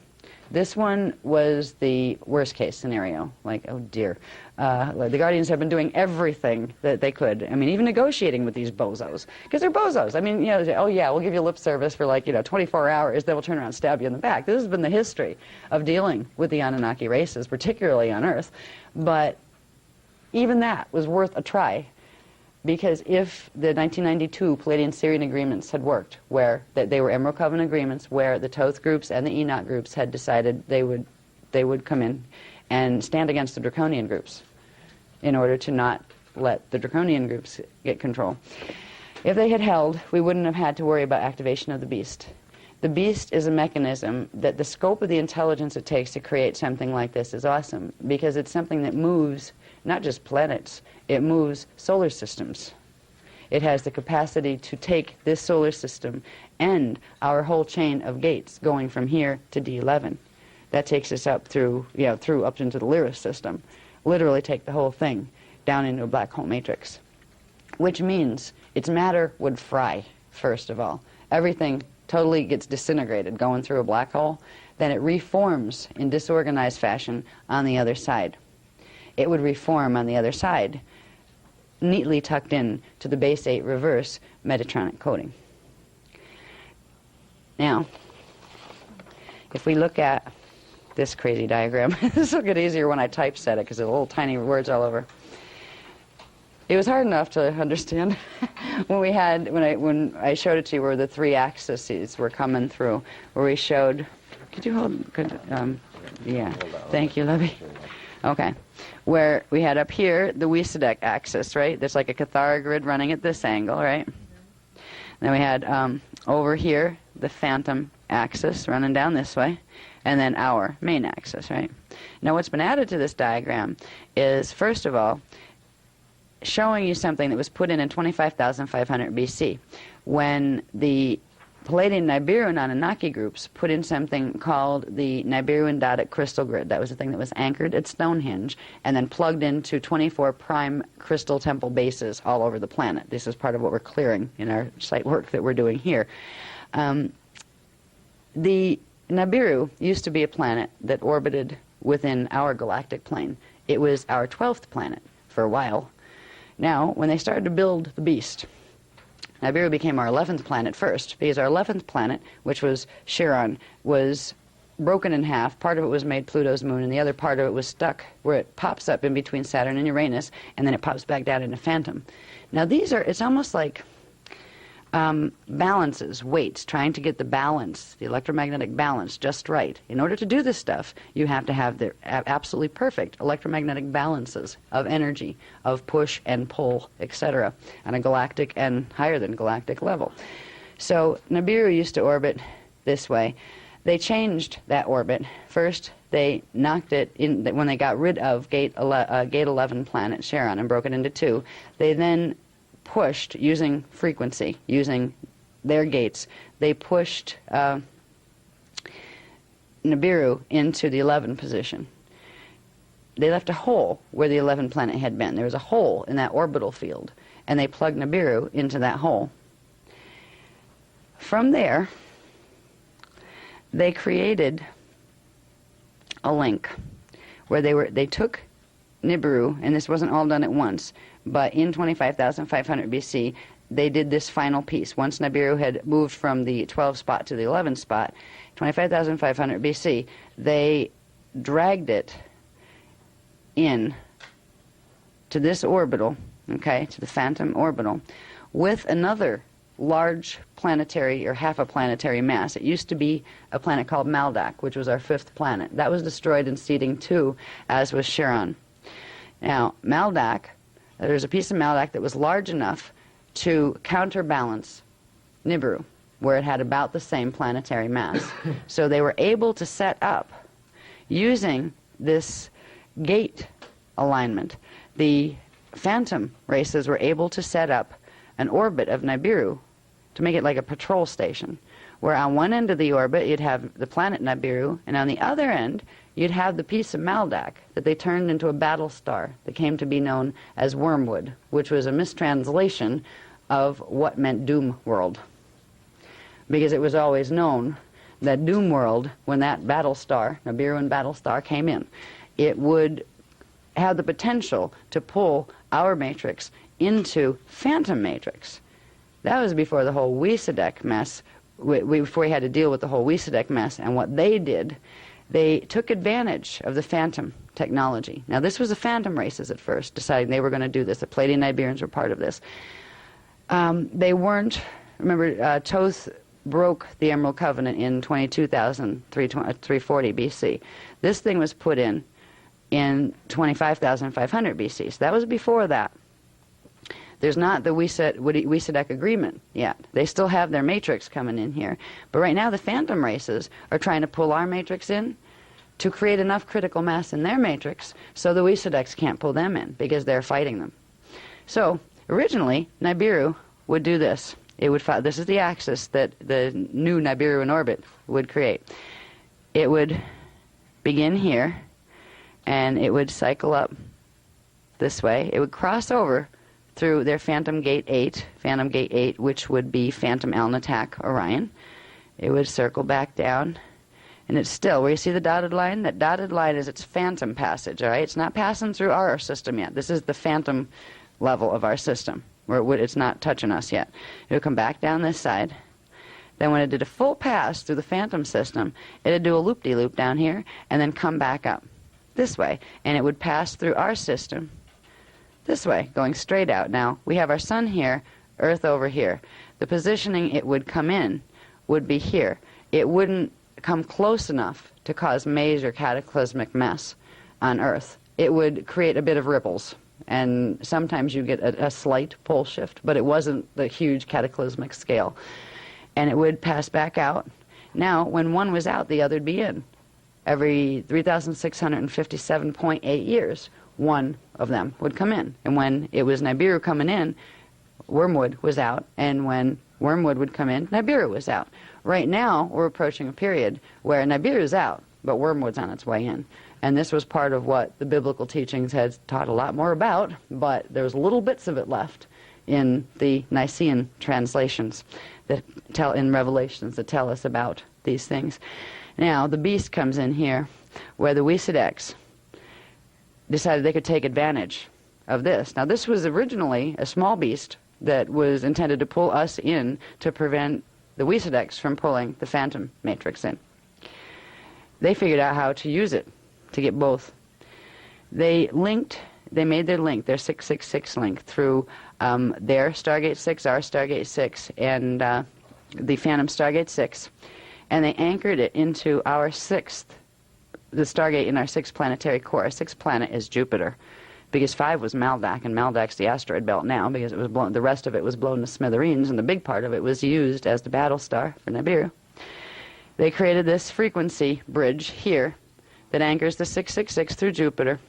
This one was the worst case scenario. Oh dear. The Guardians have been doing everything that they could. I mean, even negotiating with these bozos. Because they're bozos. I mean, they say, oh yeah, we'll give you lip service for 24 hours. They will turn around and stab you in the back. This has been the history of dealing with the Anunnaki races, particularly on Earth. But even that was worth a try. Because if the 1992 Palladian-Syrian agreements had worked, where they were Emerald Covenant agreements, where the Thoth groups and the Enoch groups had decided they would come in and stand against the Draconian groups in order to not let the Draconian groups get control. If they had held, we wouldn't have had to worry about activation of the beast. The beast is a mechanism that the scope of the intelligence it takes to create something like this is awesome, because it's something that moves not just planets, it moves solar systems. It has the capacity to take this solar system and our whole chain of gates going from here to D11. that takes us up through, through up into the Lyris system. Literally take the whole thing down into a black hole matrix. Which means its matter would fry, first of all. Everything totally gets disintegrated going through a black hole. Then it reforms in disorganized fashion on the other side. It would reform on the other side, neatly tucked in to the base 8 reverse Metatronic coding. Now, if we look at this crazy diagram, this will get easier when I typeset it because there are little tiny words all over. It was hard enough to understand when I showed it to you where the 3 axes were coming through, where we showed. Could you hold? Yeah. Thank you, Libby. Okay. Where we had up here the Wiesedeck axis, right? There's like a Cathara grid running at this angle, right? Then we had over here the phantom axis running down this way, and then our main axis, right? Now what's been added to this diagram is, first of all, showing you something that was put in 25,500 BC when the Palladian, Nibiru, and Anunnaki groups put in something called the Nibiru Dadic crystal grid. That was the thing that was anchored at Stonehenge and then plugged into 24 prime crystal temple bases all over the planet. This is part of what we're clearing in our site work that we're doing here. The Nibiru used to be a planet that orbited within our galactic plane. It was our 12th planet for a while. Now, when they started to build the beast, Nibiru became our 11th planet first, because our 11th planet, which was Chiron, was broken in half. Part of it was made Pluto's moon, and the other part of it was stuck where it pops up in between Saturn and Uranus, and then it pops back down into Phantom. Now it's almost like balances, weights, trying to get the balance, the electromagnetic balance just right. In order to do this stuff, you have to have the absolutely perfect electromagnetic balances of energy, of push and pull, etc., on a galactic and higher than galactic level. So Nibiru used to orbit this way. They changed that orbit. First, they knocked it in when they got rid of Gate 11 planet Charon and broke it into 2. They then pushed, using frequency, using their gates, they pushed Nibiru into the 11 position. They left a hole where the 11 planet had been. There was a hole in that orbital field, and they plugged Nibiru into that hole. From there, they created a link where they took Nibiru, and this wasn't all done at once, but in 25,500 BC, they did this final piece. Once Nibiru had moved from the 12 spot to the 11 spot, 25,500 BC, they dragged it in to this orbital, okay, to the Phantom orbital, with another large planetary or half a planetary mass. It used to be a planet called Maldak, which was our 5th planet. That was destroyed in seeding 2, as was Charon. Now, Maldak, there's a piece of Maldak that was large enough to counterbalance Nibiru, where it had about the same planetary mass. So they were able to set up, using this gate alignment, the Phantom races were able to set up an orbit of Nibiru to make it like a patrol station, where on one end of the orbit you'd have the planet Nibiru, and on the other end you'd have the piece of Maldak that they turned into a battle star that came to be known as Wormwood, which was a mistranslation of what meant Doom World. Because it was always known that Doom World, when that battle star, Nibiru and battle star, came in, it would have the potential to pull our matrix into Phantom matrix. That was before the whole Wiesedeck mess, before we had to deal with the whole Wiesedeck mess. And what they did, they took advantage of the Phantom technology. Now, this was the Phantom races at first, deciding they were going to do this. The Palladian Nibirans were part of this. They weren't, remember, Thoth broke the Emerald Covenant in 22,340 BC. This thing was put in 25,500 BC, so that was before that. There's not the Wiesedeck agreement yet. They still have their matrix coming in here. But right now the Phantom races are trying to pull our matrix in to create enough critical mass in their matrix so the Wiesedecks can't pull them in because they're fighting them. So originally Nibiru would do this. It would this is the axis that the new Nibiru in orbit would create. It would begin here, and it would cycle up this way. It would cross over through their Phantom Gate 8, which would be Phantom Alnitak Orion. It would circle back down, and it's still, where you see the dotted line? That dotted line is its phantom passage, all right? It's not passing through our system yet. This is the phantom level of our system, where it's not touching us yet. It would come back down this side. Then when it did a full pass through the phantom system, it would do a loop-de-loop down here, and then come back up this way, and it would pass through our system this way, going straight out. Now, we have our sun here, Earth over here. The positioning it would come in would be here. It wouldn't come close enough to cause major cataclysmic mess on Earth. It would create a bit of ripples, and sometimes you get a slight pole shift, but it wasn't the huge cataclysmic scale. And it would pass back out. Now, when one was out, the other'd be in. Every 3,657.8 years, one of them would come in. And when it was Nibiru coming in, Wormwood was out, and when Wormwood would come in, Nibiru was out. Right now, we're approaching a period where Nibiru's out, but Wormwood's on its way in. And this was part of what the biblical teachings had taught a lot more about, but there's little bits of it left in the Nicene translations that tell, in Revelations, that tell us about these things. Now, the beast comes in here, where the Wysidex decided they could take advantage of this. Now, this was originally a small beast that was intended to pull us in to prevent the Wysidex from pulling the Phantom Matrix in. They figured out how to use it to get both. They made their link, their 666 link, through their Stargate 6, our Stargate 6, and the Phantom Stargate 6, and they anchored it into our sixth, the Stargate in our sixth planetary core. Our sixth planet is Jupiter, because 5 was Maldak, and Maldak's the asteroid belt now, because it was blown, the rest of it was blown to smithereens, and the big part of it was used as the battle star for Nibiru. They created this frequency bridge here that anchors the 666 through Jupiter.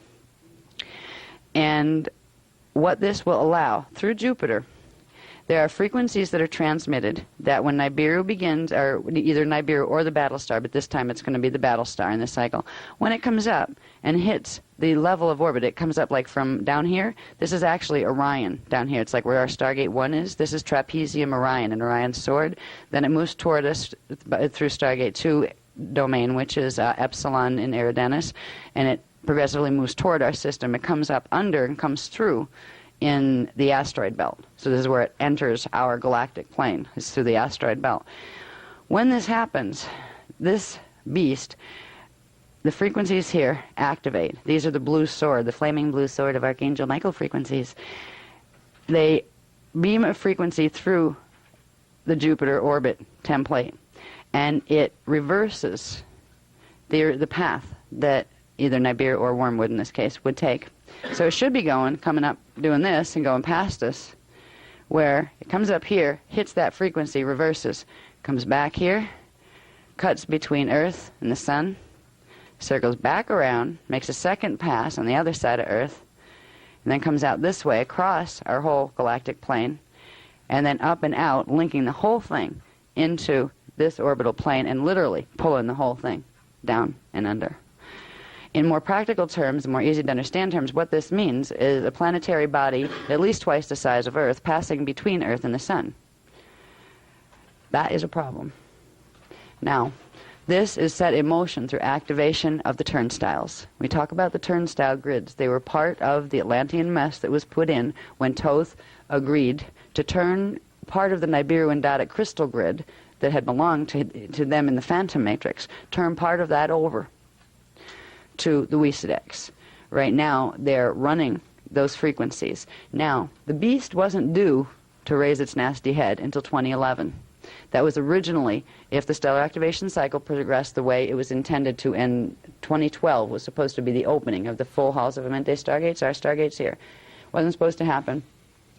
And what this will allow, through Jupiter, there are frequencies that are transmitted that when Nibiru begins, or either Nibiru or the battle star, but this time it's going to be the battle star in this cycle, when it comes up and hits the level of orbit, it comes up like from down here. This is actually Orion down here. It's like where our Stargate 1 is. This is Trapezium Orion, and Orion's sword. Then it moves toward us through Stargate 2 domain, which is Epsilon in Eridanus, and it progressively moves toward our system. It comes up under and comes through in the asteroid belt. So this is where it enters our galactic plane, is through the asteroid belt. When this happens, this beast, the frequencies here activate. These are the blue sword, the flaming blue sword of Archangel Michael frequencies. They beam a frequency through the Jupiter orbit template, and it reverses the path that either Nibiru or Wormwood in this case would take. So it should be coming up, doing this and going past us, where it comes up here, hits that frequency, reverses, comes back here, cuts between Earth and the Sun, circles back around, makes a second pass on the other side of Earth, and then comes out this way across our whole galactic plane, and then up and out, linking the whole thing into this orbital plane and literally pulling the whole thing down and under. In more practical terms, more easy to understand terms, what this means is a planetary body at least twice the size of Earth passing between Earth and the Sun. That is a problem. Now, this is set in motion through activation of the turnstiles. We talk about the turnstile grids. They were part of the Atlantean mess that was put in when Thoth agreed to turn part of the Nibiru and Datic crystal grid that had belonged to them in the Phantom Matrix, turn part of that over to the Wysidex. Right now, they're running those frequencies. Now, the beast wasn't due to raise its nasty head until 2011. That was originally, if the stellar activation cycle progressed the way it was intended to, and 2012 was supposed to be the opening of the full Halls of Amente Stargates, our Stargates here. Wasn't supposed to happen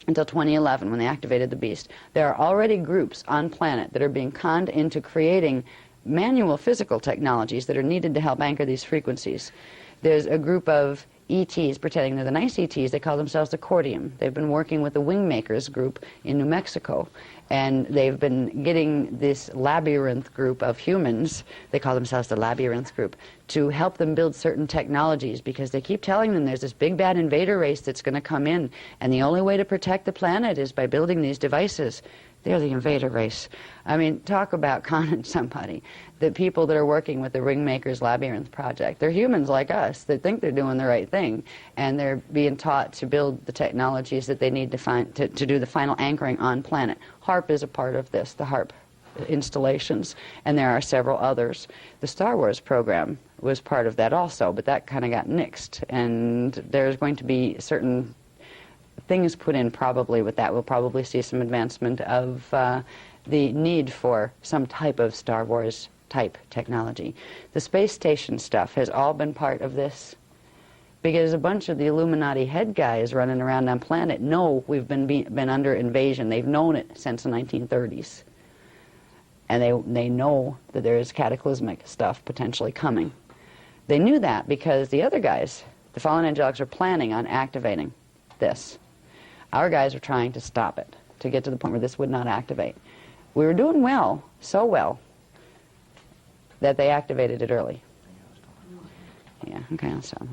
until 2011 when they activated the beast. There are already groups on planet that are being conned into creating manual physical technologies that are needed to help anchor these frequencies. There's a group of ETs, pretending they're the nice ETs. They call themselves the Cordium. They've been working with the Wingmakers group in New Mexico, and they've been getting this labyrinth group of humans, they call themselves the Labyrinth group, to help them build certain technologies, because they keep telling them there's this big bad invader race that's going to come in, and the only way to protect the planet is by building these devices. They're the invader race. I mean, talk about conning somebody. The people that are working with the Ringmakers Labyrinth project, they're humans like us that think they're doing the right thing, and they're being taught to build the technologies that they need to do the final anchoring on planet. HARP is a part of this, the HARP installations, and there are several others. The Star Wars program was part of that also, but that kind of got nixed, and there's going to be certain things put in probably with that. We'll probably see some advancement of the need for some type of Star Wars type technology. The space station stuff has all been part of this, because a bunch of the Illuminati head guys running around on planet know we've been under invasion. They've known it since the 1930s. And they know that there is cataclysmic stuff potentially coming. They knew that because the other guys, the fallen angelics, are planning on activating this. Our guys are trying to stop it, to get to the point where this would not activate. We were doing well, so well, that they activated it early. Yeah, okay, I'll stop.